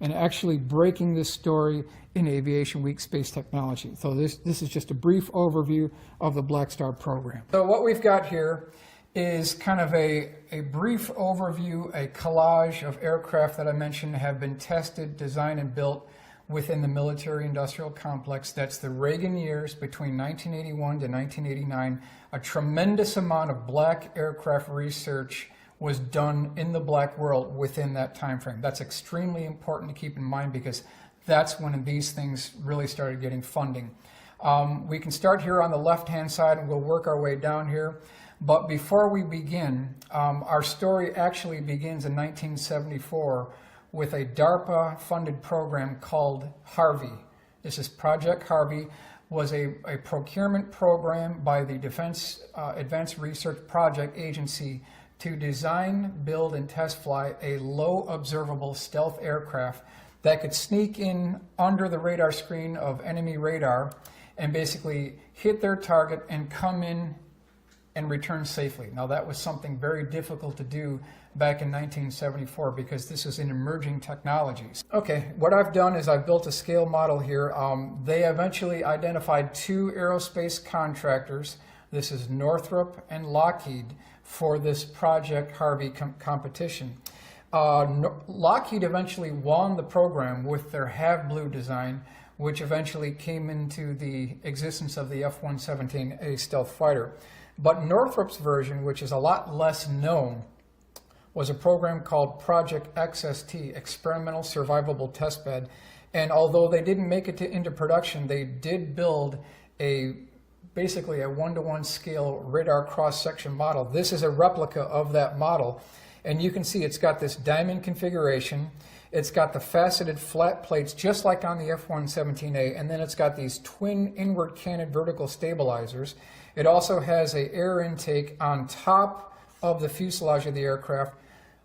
and actually breaking this story in Aviation Week Space Technology. So this is just a brief overview of the Black Star program. So what we've got here is kind of a brief overview, a collage of aircraft that I mentioned have been tested, designed, and built within the military-industrial complex. That's the Reagan years between 1981 to 1989. A tremendous amount of black aircraft research was done in the black world within that time frame. That's extremely important to keep in mind because that's when these things really started getting funding. We can start here on the left-hand side and we'll work our way down here. But before we begin, our story actually begins in 1974 with a DARPA-funded program called Harvey. This is Project Harvey, was a procurement program by the Defense Advanced Research Project Agency to design, build, and test fly a low observable stealth aircraft that could sneak in under the radar screen of enemy radar and basically hit their target and come in and return safely. Now that was something very difficult to do back in 1974 because this is an emerging technologies. Okay, what I've done is I've built a scale model here. They eventually identified 2 aerospace contractors. This is Northrop and Lockheed for this Project Harvey competition. Lockheed eventually won the program with their Have Blue design, which eventually came into the existence of the F-117A stealth fighter. But Northrop's version, which is a lot less known, was a program called Project XST, Experimental Survivable Testbed. And although they didn't make it into production, they did build basically a 1-to-1 scale radar cross-section model. This is a replica of that model. And you can see it's got this diamond configuration. It's got the faceted flat plates just like on the F-117A, and then it's got these twin inward canted vertical stabilizers. It also has an air intake on top of the fuselage of the aircraft,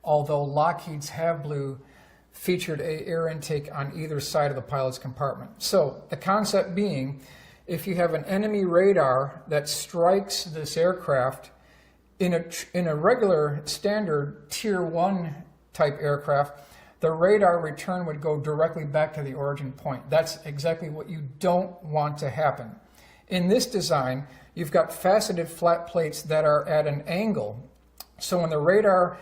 although Lockheed's Have Blue featured an air intake on either side of the pilot's compartment. So the concept being, if you have an enemy radar that strikes this aircraft in a regular standard Tier 1 type aircraft, the radar return would go directly back to the origin point. That's exactly what you don't want to happen. In this design, you've got faceted flat plates that are at an angle. So when the radar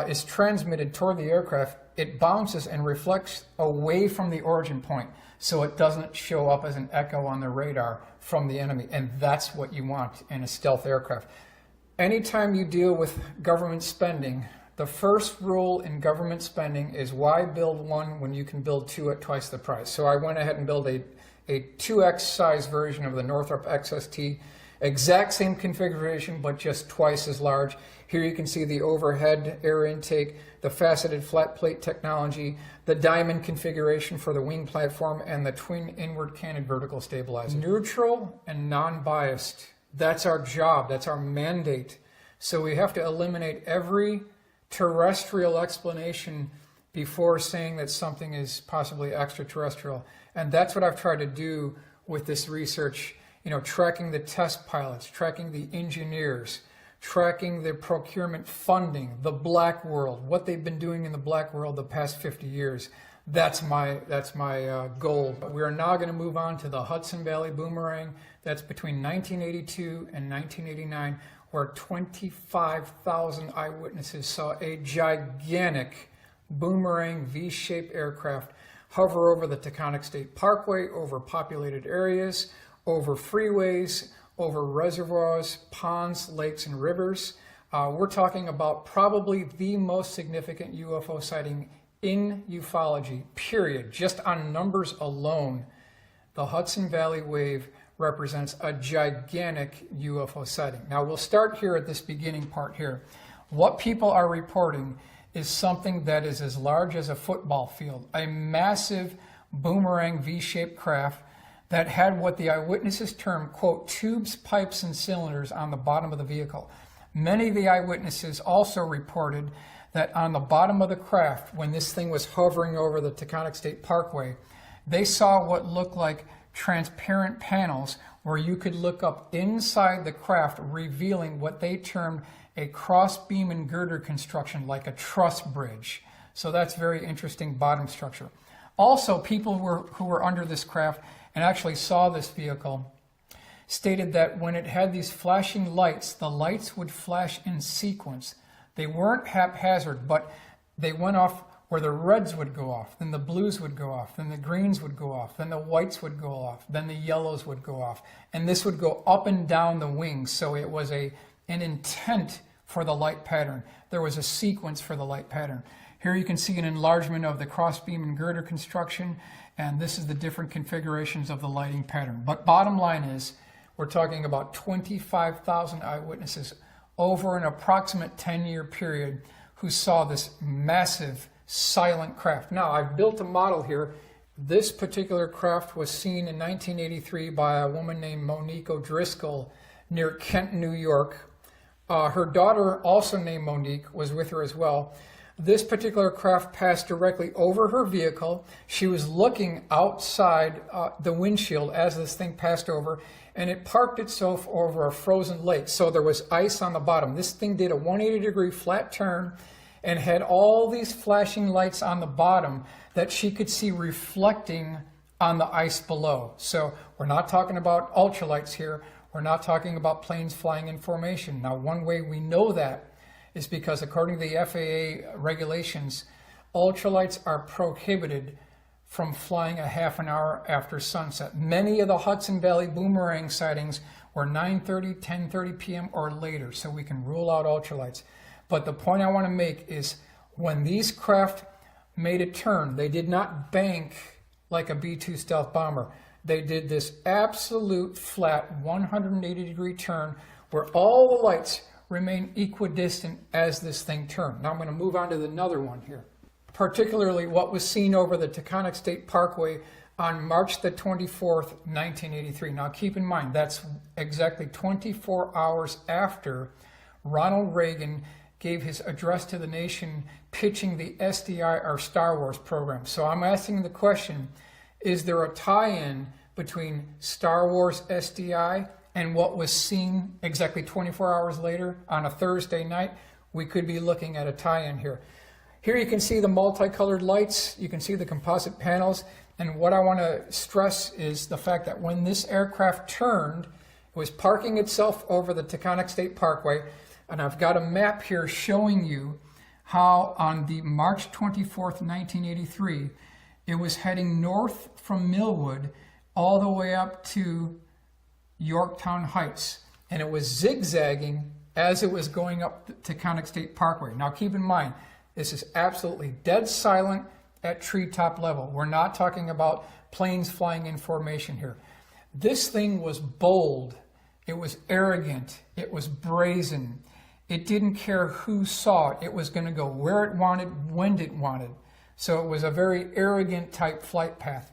is transmitted toward the aircraft, it bounces and reflects away from the origin point, so it doesn't show up as an echo on the radar from the enemy. And that's what you want in a stealth aircraft. Anytime you deal with government spending, the first rule in government spending is why build one when you can build 2 at twice the price. So I went ahead and built a 2x size version of the Northrop XST. Exact same configuration, but just twice as large. Here you can see the overhead air intake, the faceted flat plate technology, the diamond configuration for the wing platform, and the twin inward canted vertical stabilizer. Neutral and non-biased. That's our job. That's our mandate. So we have to eliminate every terrestrial explanation before saying that something is possibly extraterrestrial. And that's what I've tried to do with this research, you know, tracking the test pilots, tracking the engineers, tracking the procurement funding, the black world, what they've been doing in the black world the past 50 years. That's my goal. We are now going to move on to the Hudson Valley boomerang. That's between 1982 and 1989, where 25,000 eyewitnesses saw a gigantic boomerang V-shaped aircraft hover over the Taconic State Parkway, over populated areas, over freeways, over reservoirs, ponds, lakes, and rivers. We're talking about probably the most significant UFO sighting in ufology, period. Just on numbers alone, the Hudson Valley wave represents a gigantic UFO sighting. Now we'll start here at this beginning part here. What people are reporting is something that is as large as a football field, a massive boomerang V-shaped craft that had what the eyewitnesses term, quote, tubes, pipes, and cylinders on the bottom of the vehicle. Many of the eyewitnesses also reported that on the bottom of the craft, when this thing was hovering over the Taconic State Parkway, they saw what looked like transparent panels where you could look up inside the craft, revealing what they termed a cross beam and girder construction, like a truss bridge. So that's very interesting bottom structure. Also, people who were under this craft and actually saw this vehicle stated that when it had these flashing lights, the lights would flash in sequence. They weren't haphazard, but they went off where the reds would go off, then the blues would go off, then the greens would go off, then the whites would go off, then the yellows would go off. And this would go up and down the wings, so it was an intent for the light pattern. There was a sequence for the light pattern. Here you can see an enlargement of the crossbeam and girder construction, and this is the different configurations of the lighting pattern. But bottom line is, we're talking about 25,000 eyewitnesses over an approximate 10-year period who saw this massive silent craft. Now, I've built a model here. This particular craft was seen in 1983 by a woman named Monique O'Driscoll near Kent, New York. Her daughter, also named Monique, was with her as well. This particular craft passed directly over her vehicle. She was looking outside the windshield as this thing passed over, and it parked itself over a frozen lake. So there was ice on the bottom. This thing did a 180-degree flat turn and had all these flashing lights on the bottom that she could see reflecting on the ice below. So we're not talking about ultralights here. We're not talking about planes flying in formation. Now, one way we know that is because according to the FAA regulations, ultralights are prohibited from flying a half an hour after sunset. Many of the Hudson Valley boomerang sightings were 9:30, 10:30 p.m. or later, so we can rule out ultralights. But the point I want to make is when these craft made a turn, they did not bank like a B-2 stealth bomber. They did this absolute flat 180-degree turn where all the lights remain equidistant as this thing turned. Now I'm going to move on to another one here. Particularly what was seen over the Taconic State Parkway on March the 24th, 1983. Now keep in mind, that's exactly 24 hours after Ronald Reagan gave his address to the nation pitching the SDI, or Star Wars program. So I'm asking the question, is there a tie-in between Star Wars SDI and what was seen exactly 24 hours later on a Thursday night? We could be looking at a tie-in here. Here you can see the multicolored lights, you can see the composite panels, and what I want to stress is the fact that when this aircraft turned, it was parking itself over the Taconic State Parkway, and I've got a map here showing you how on the March 24th, 1983, it was heading north from Millwood all the way up to Yorktown Heights, and it was zigzagging as it was going up the Taconic State Parkway. Now keep in mind, this is absolutely dead silent at treetop level. We're not talking about planes flying in formation here. This thing was bold It was arrogant. It was brazen. It didn't care who saw it. It was going to go where it wanted, when it wanted. So it was a very arrogant type flight path.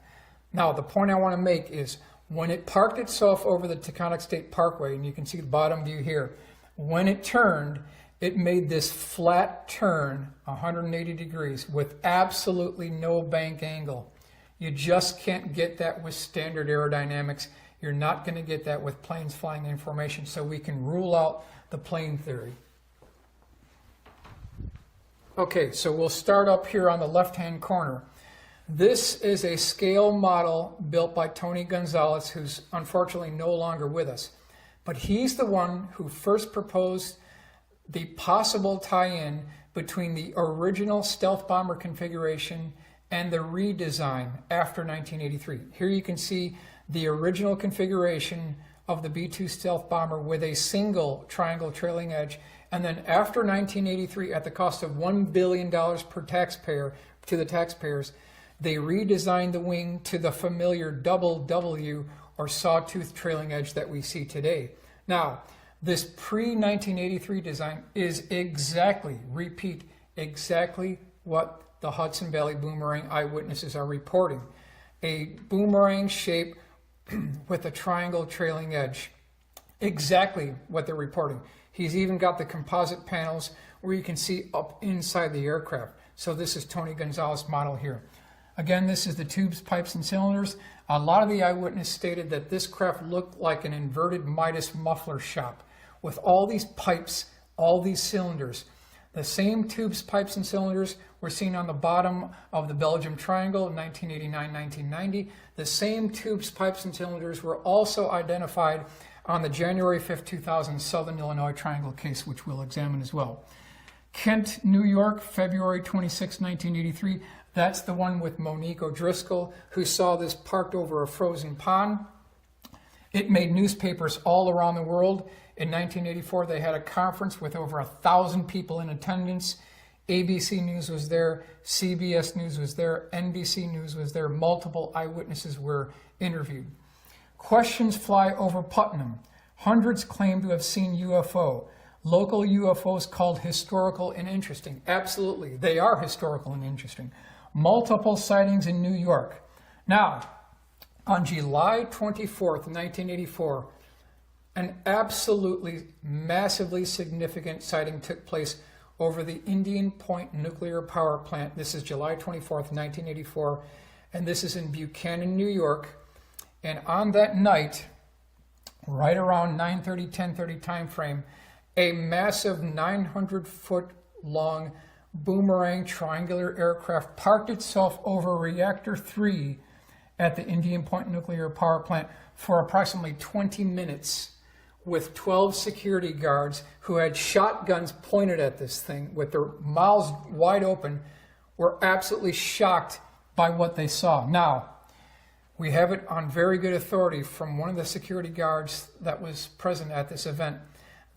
Now, the point I want to make is when it parked itself over the Taconic State Parkway, and you can see the bottom view here, when it turned, it made this flat turn 180 degrees with absolutely no bank angle. You just can't get that with standard aerodynamics. You're not going to get that with planes flying in formation, so we can rule out the plane theory. Okay, so we'll start up here on the left-hand corner. This is a scale model built by Tony Gonzalez, who's unfortunately no longer with us. But he's the one who first proposed the possible tie-in between the original stealth bomber configuration and the redesign after 1983. Here you can see the original configuration of the B-2 stealth bomber with a single triangle trailing edge. And then after 1983, at the cost of $1 billion per taxpayer to the taxpayers, they redesigned the wing to the familiar double W or sawtooth trailing edge that we see today. Now, this pre-1983 design is exactly, repeat, exactly what the Hudson Valley boomerang eyewitnesses are reporting. A boomerang shape with a triangle trailing edge. Exactly what they're reporting. He's even got the composite panels where you can see up inside the aircraft. So this is Tony Gonzalez's model here. Again, this is the tubes, pipes, and cylinders. A lot of the eyewitnesses stated that this craft looked like an inverted Midas muffler shop with all these pipes, all these cylinders. The same tubes, pipes, and cylinders were seen on the bottom of the Belgium Triangle in 1989-1990. The same tubes, pipes, and cylinders were also identified on the January 5, 2000 Southern Illinois Triangle case, which we'll examine as well. Kent, New York, February 26, 1983. That's the one with Monique O'Driscoll, who saw this parked over a frozen pond. It made newspapers all around the world. In 1984, they had a conference with over 1,000 people in attendance. ABC News was there, CBS News was there, NBC News was there. Multiple eyewitnesses were interviewed. Questions fly over Putnam. Hundreds claim to have seen UFO. Local UFOs called historical and interesting. Absolutely, they are historical and interesting. Multiple sightings in New York. Now, on July 24th, 1984, an absolutely massively significant sighting took place over the Indian Point nuclear power plant. This is July 24th, 1984, and this is in Buchanan, New York. And on that night, right around 9:30, 10:30 time frame, a massive 900-foot long boomerang triangular aircraft parked itself over Reactor 3 at the Indian Point nuclear power plant for approximately 20 minutes with 12 security guards who had shotguns pointed at this thing with their mouths wide open, were absolutely shocked by what they saw. Now, we have it on very good authority from one of the security guards that was present at this event,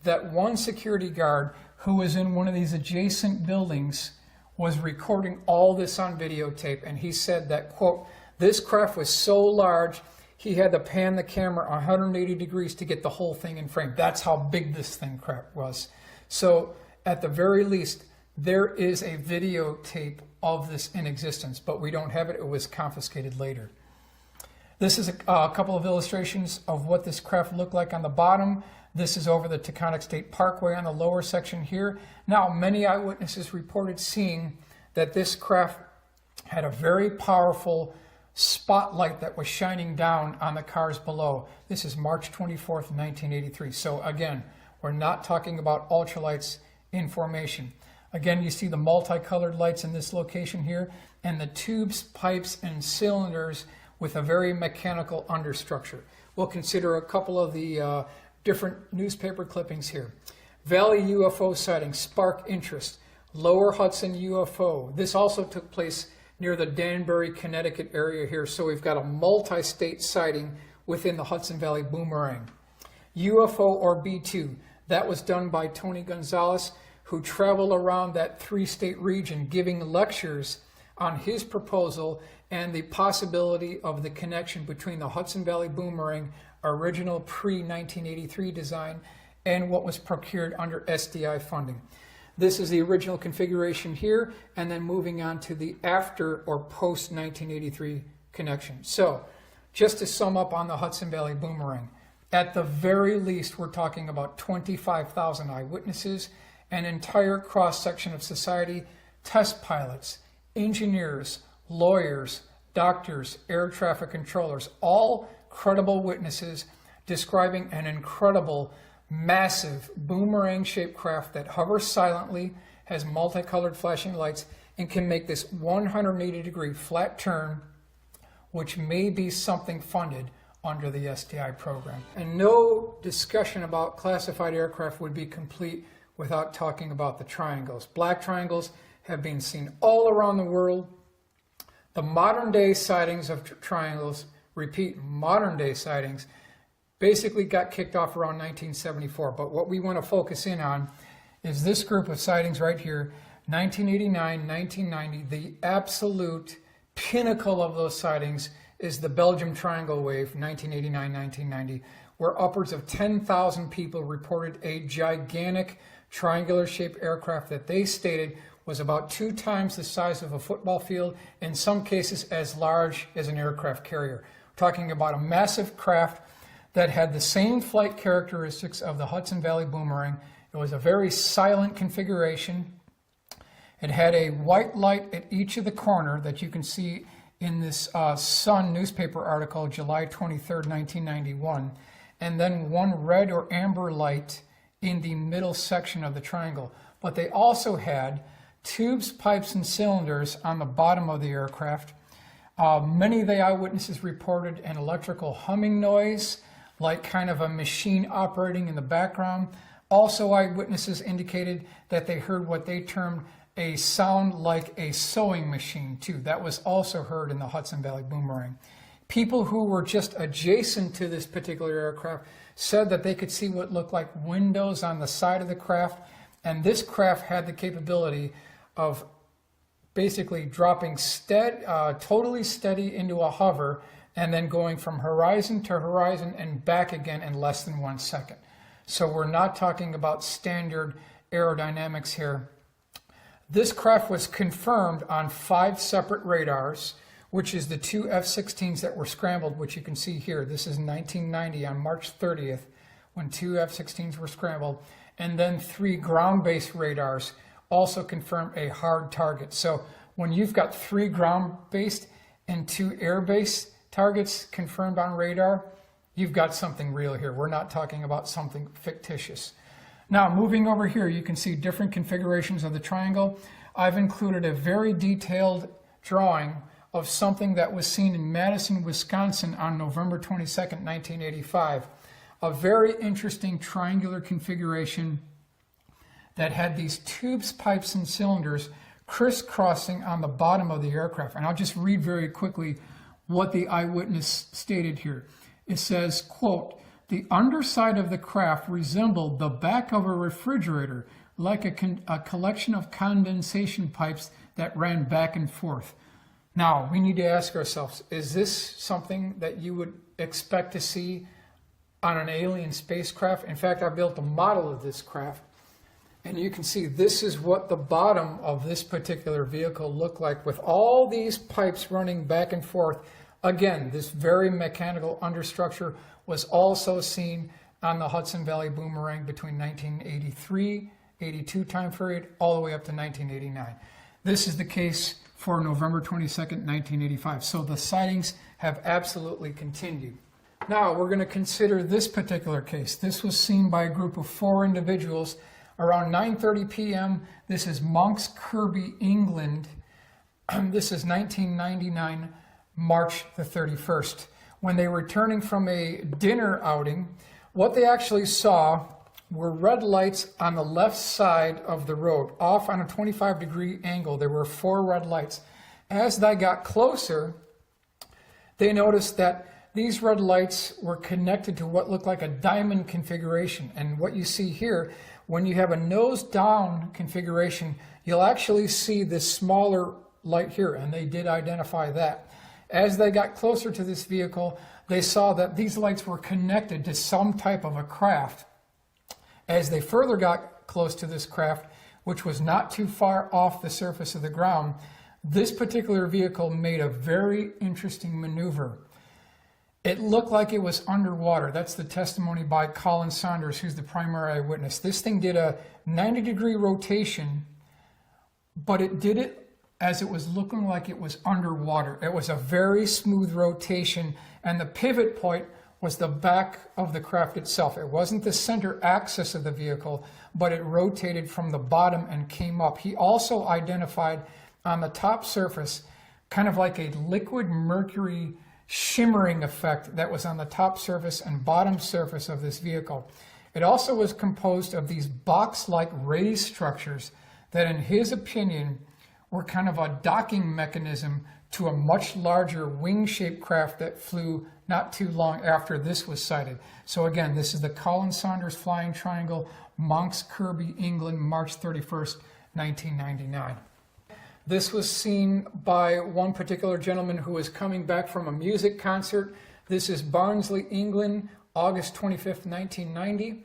that one security guard who was in one of these adjacent buildings was recording all this on videotape, and he said that, quote, this craft was so large he had to pan the camera 180 degrees to get the whole thing in frame. That's how big this thing crap was. So at the very least, there is a videotape of this in existence, but we don't have it. It was confiscated later. This is a couple of illustrations of what this craft looked like on the bottom. This is over the Taconic State Parkway on the lower section here. Now, many eyewitnesses reported seeing that this craft had a very powerful spotlight that was shining down on the cars below. This is March 24th, 1983. So again, we're not talking about ultralights in formation. Again, you see the multicolored lights in this location here, and the tubes, pipes, and cylinders with a very mechanical understructure. We'll consider a couple of the different newspaper clippings here. Valley UFO sighting, spark interest. Lower Hudson UFO. This also took place near the Danbury, Connecticut area here. So we've got a multi-state sighting within the Hudson Valley boomerang. UFO or B-2. That was done by Tony Gonzalez, who traveled around that 3-state region giving lectures on his proposal and the possibility of the connection between the Hudson Valley boomerang original pre-1983 design and what was procured under SDI funding. This is the original configuration here, and then moving on to the after or post-1983 connection. So, just to sum up on the Hudson Valley Boomerang, at the very least, we're talking about 25,000 eyewitnesses, an entire cross-section of society, test pilots, engineers, lawyers, doctors, air traffic controllers, all credible witnesses describing an incredible, massive boomerang-shaped craft that hovers silently, has multicolored flashing lights, and can make this 180-degree flat turn, which may be something funded under the SDI program. And no discussion about classified aircraft would be complete without talking about the triangles. Black triangles have been seen all around the world. The modern day sightings of triangles, repeat, modern day sightings, basically got kicked off around 1974. But what we want to focus in on is this group of sightings right here, 1989, 1990. The absolute pinnacle of those sightings is the Belgium Triangle Wave, 1989-1990, where upwards of 10,000 people reported a gigantic triangular-shaped aircraft that they stated was about 2 times the size of a football field, in some cases as large as an aircraft carrier. We're talking about a massive craft that had the same flight characteristics of the Hudson Valley Boomerang. It was a very silent configuration. It had a white light at each of the corner that you can see in this Sun newspaper article, July 23rd, 1991, and then one red or amber light in the middle section of the triangle. But they also had tubes, pipes, and cylinders on the bottom of the aircraft. Many of the eyewitnesses reported an electrical humming noise, like kind of a machine operating in the background. Also, eyewitnesses indicated that they heard what they termed a sound like a sewing machine too. That was also heard in the Hudson Valley Boomerang. People who were just adjacent to this particular aircraft said that they could see what looked like windows on the side of the craft, and this craft had the capability of basically dropping totally steady into a hover and then going from horizon to horizon and back again in less than 1 second. So we're not talking about standard aerodynamics here. This craft was confirmed on 5 separate radars, which is the 2 F-16s that were scrambled, which you can see here. This is 1990 on March 30th when 2 F-16s were scrambled, and then 3 ground-based radars also confirmed a hard target. So when you've got 3 ground-based and 2 air-based targets confirmed on radar, you've got something real here. We're not talking about something fictitious. Now, moving over here, you can see different configurations of the triangle. I've included a very detailed drawing of something that was seen in Madison, Wisconsin on November 22nd, 1985. A very interesting triangular configuration that had these tubes, pipes, and cylinders crisscrossing on the bottom of the aircraft. And I'll just read very quickly what the eyewitness stated here. It says, quote, "The underside of the craft resembled the back of a refrigerator, like a collection of condensation pipes that ran back and forth." Now, we need to ask ourselves, is this something that you would expect to see on an alien spacecraft? In fact, I built a model of this craft, and you can see this is what the bottom of this particular vehicle looked like, with all these pipes running back and forth. Again, this very mechanical understructure was also seen on the Hudson Valley Boomerang between 1983, 82 time period, all the way up to 1989. This is the case for November 22nd, 1985. So the sightings have absolutely continued. Now we're going to consider this particular case. This was seen by a group of 4 individuals around 9:30 p.m. This is Monks Kirby, England. This is 1999, March the 31st. When they were returning from a dinner outing, what they actually saw were red lights on the left side of the road, off on a 25-degree angle. There were 4 red lights. As they got closer, they noticed that these red lights were connected to what looked like a diamond configuration. And what you see here, when you have a nose-down configuration, you'll actually see this smaller light here, and they did identify that. As they got closer to this vehicle, they saw that these lights were connected to some type of a craft. As they further got close to this craft, which was not too far off the surface of the ground, this particular vehicle made a very interesting maneuver. It looked like it was underwater. That's the testimony by Colin Saunders, who's the primary eyewitness. This thing did a 90-degree rotation, but it did it as it was looking like it was underwater. It was a very smooth rotation, and the pivot point was the back of the craft itself. It wasn't the center axis of the vehicle, but it rotated from the bottom and came up. He also identified on the top surface kind of like a liquid mercury shimmering effect that was on the top surface and bottom surface of this vehicle. It also was composed of these box-like raised structures that, in his opinion, were kind of a docking mechanism to a much larger wing-shaped craft that flew not too long after this was sighted. So again, this is the Colin Saunders Flying Triangle, Monks, Kirby, England, March 31st, 1999. This was seen by one particular gentleman who was coming back from a music concert. This is Barnsley, England, August 25th, 1990.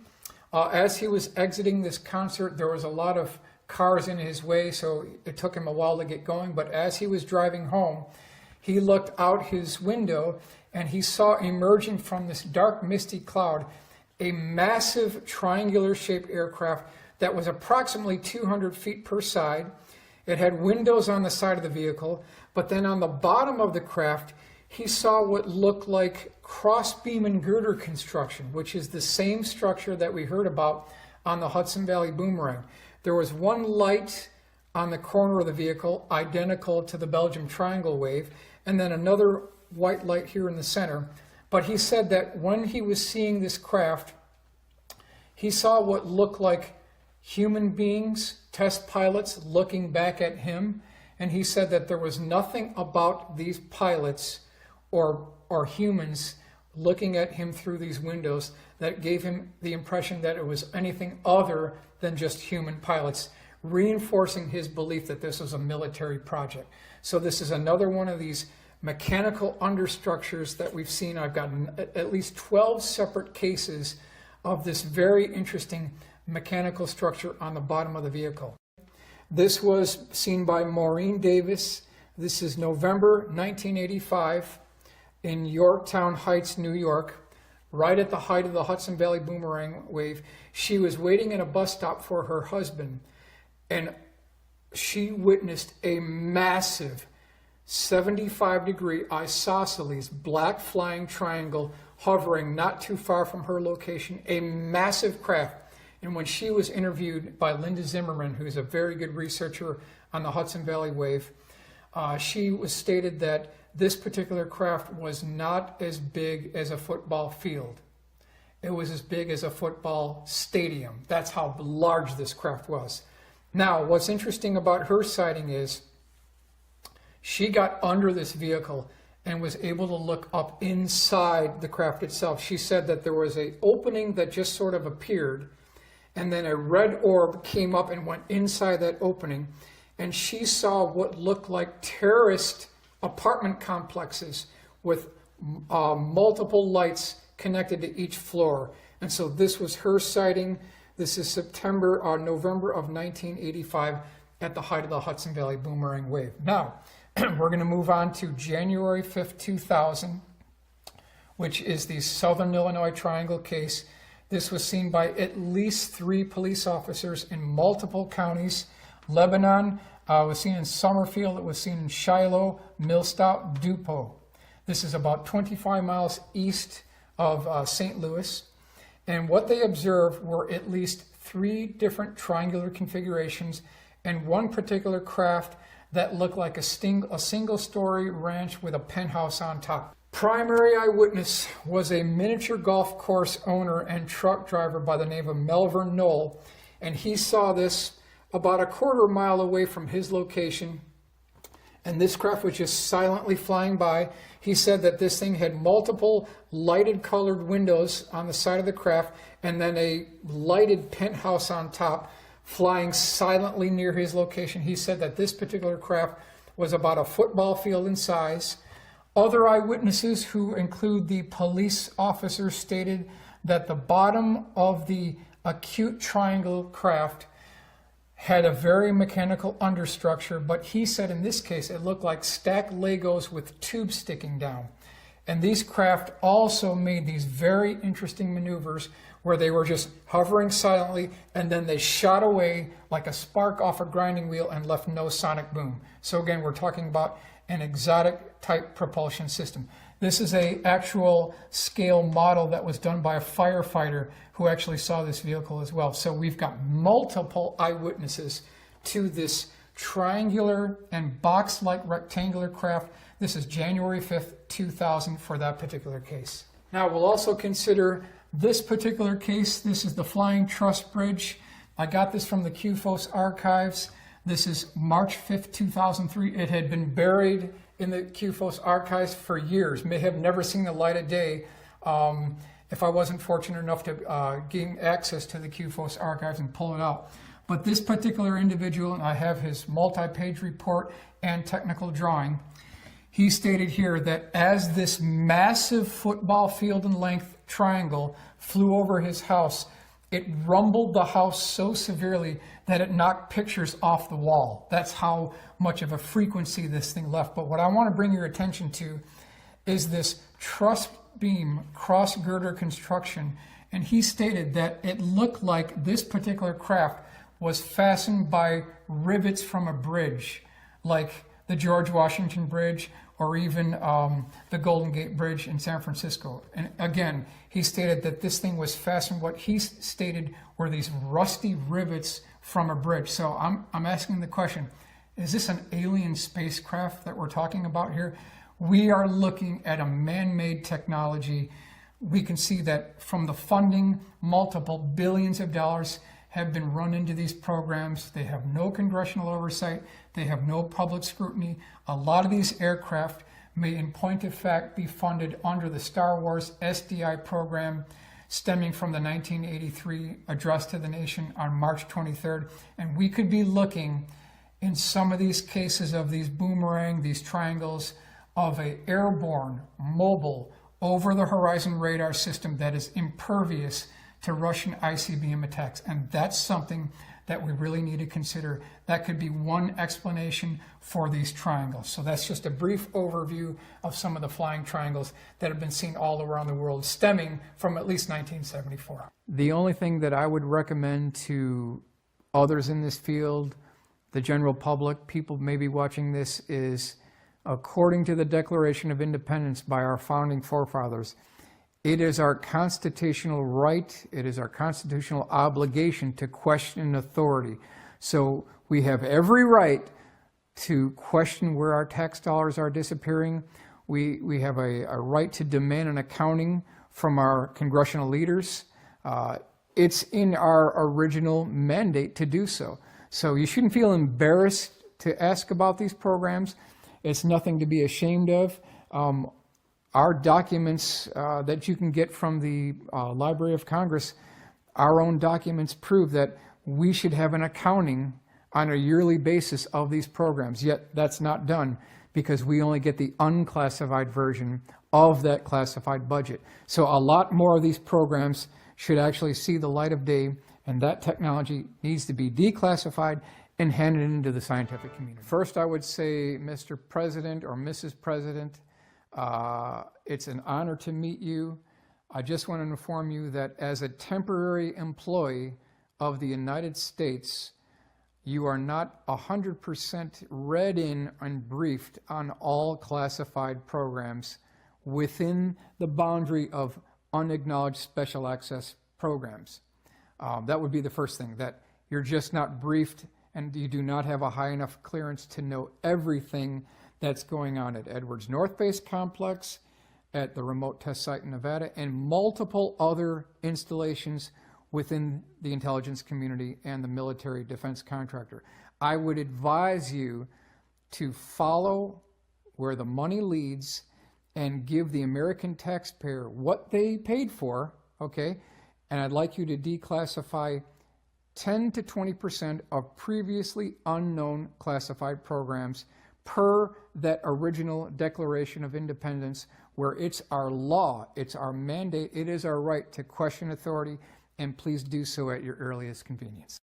As he was exiting this concert, there was a lot of cars in his way, so it took him a while to get going. But as he was driving home, he looked out his window and he saw emerging from this dark, misty cloud a massive triangular-shaped aircraft that was approximately 200 feet per side. It had windows on the side of the vehicle, but then on the bottom of the craft, he saw what looked like cross-beam and girder construction, which is the same structure that we heard about on the Hudson Valley Boomerang. There was one light on the corner of the vehicle, identical to the Belgium Triangle wave, and then another white light here in the center. But he said that when he was seeing this craft, he saw what looked like human beings, test pilots, looking back at him. And he said that there was nothing about these pilots or humans looking at him through these windows that gave him the impression that it was anything other than just human pilots, reinforcing his belief that this was a military project. So this is another one of these mechanical understructures that we've seen. I've gotten at least 12 separate cases of this very interesting mechanical structure on the bottom of the vehicle. This was seen by Maureen Davis. This is November 1985 in Yorktown Heights, New York, right at the height of the Hudson Valley Boomerang wave. She was waiting at a bus stop for her husband, and she witnessed a massive 75-degree isosceles black flying triangle hovering not too far from her location, a massive craft. And when she was interviewed by Linda Zimmerman, who's a very good researcher on the Hudson Valley wave, she was stated that this particular craft was not as big as a football field. It was as big as a football stadium. That's how large this craft was. Now, what's interesting about her sighting is she got under this vehicle and was able to look up inside the craft itself. She said that there was an opening that just sort of appeared, and then a red orb came up and went inside that opening, and she saw what looked like terraced apartment complexes with multiple lights connected to each floor. And so this was her sighting. This is November of 1985 at the height of the Hudson Valley Boomerang wave. Now, we're going to move on to January 5th, 2000, which is the Southern Illinois Triangle case. This was seen by at least 3 police officers in multiple counties. Lebanon was seen in Summerfield. It was seen in Shiloh, Millstop, Dupo. This is about 25 miles east of St. Louis. And what they observed were at least 3 different triangular configurations and one particular craft that looked like a single-story ranch with a penthouse on top. Primary eyewitness was a miniature golf course owner and truck driver by the name of Melvin Knoll, and he saw this about a quarter mile away from his location, and this craft was just silently flying by. He said that this thing had multiple lighted colored windows on the side of the craft and then a lighted penthouse on top, flying silently near his location. He said that this particular craft was about a football field in size. Other eyewitnesses, who include the police officer, stated that the bottom of the acute triangle craft had a very mechanical understructure, but he said in this case it looked like stacked Legos with tubes sticking down. And these craft also made these very interesting maneuvers where they were just hovering silently and then they shot away like a spark off a grinding wheel and left no sonic boom. So again, we're talking about an exotic type propulsion system. This is a actual scale model that was done by a firefighter who actually saw this vehicle as well. So we've got multiple eyewitnesses to this triangular and box-like rectangular craft. This is January 5th, 2000 for that particular case. Now we'll also consider this particular case. This is the Flying Truss Bridge. I got this from the QFOS archives. This is March 5th, 2003. It had been buried in the QFOS archives for years, may have never seen the light of day if I wasn't fortunate enough to gain access to the QFOS archives and pull it out. But this particular individual, and I have his multi-page report and technical drawing, he stated here that as this massive football field in length triangle flew over his house, it rumbled the house so severely that it knocked pictures off the wall. That's how much of a frequency this thing left. But what I want to bring your attention to is this truss beam cross girder construction. And he stated that it looked like this particular craft was fastened by rivets from a bridge, like the George Washington Bridge or even the Golden Gate Bridge in San Francisco. And again, he stated that this thing was fastened, what he stated were these rusty rivets from a bridge. So I'm asking the question, is this an alien spacecraft that we're talking about here? We are looking at a man-made technology. We can see that from the funding, multiple billions of dollars have been run into these programs. They have no congressional oversight. They have no public scrutiny. A lot of these aircraft may in point of fact be funded under the Star Wars SDI program stemming from the 1983 address to the nation on March 23rd. And we could be looking in some of these cases of these boomerang, these triangles, of a airborne, mobile, over-the-horizon radar system that is impervious to Russian ICBM attacks. And that's something that we really need to consider. That could be one explanation for these triangles. So that's just a brief overview of some of the flying triangles that have been seen all around the world, stemming from at least 1974. The only thing that I would recommend to others in this field, the general public, people maybe watching this, is according to the Declaration of Independence by our founding forefathers, it is our constitutional right, it is our constitutional obligation to question authority. So we have every right to question where our tax dollars are disappearing. We have a right to demand an accounting from our congressional leaders. It's in our original mandate to do so. So you shouldn't feel embarrassed to ask about these programs. It's nothing to be ashamed of. Our documents that you can get from the Library of Congress, our own documents prove that we should have an accounting on a yearly basis of these programs. Yet that's not done because we only get the unclassified version of that classified budget. So a lot more of these programs should actually see the light of day, and that technology needs to be declassified and handed into the scientific community. First, I would say, Mr. President or Mrs. President, it's an honor to meet you. I just want to inform you that as a temporary employee of the United States, you are not 100% read in and briefed on all classified programs within the boundary of unacknowledged special access programs. That would be the first thing, that you're just not briefed and you do not have a high enough clearance to know everything that's going on at Edwards North Base Complex, at the remote test site in Nevada, and multiple other installations within the intelligence community and the military defense contractor. I would advise you to follow where the money leads and give the American taxpayer what they paid for, okay? And I'd like you to declassify 10 to 20% of previously unknown classified programs per that original Declaration of Independence, where it's our law, it's our mandate, it is our right to question authority, and please do so at your earliest convenience.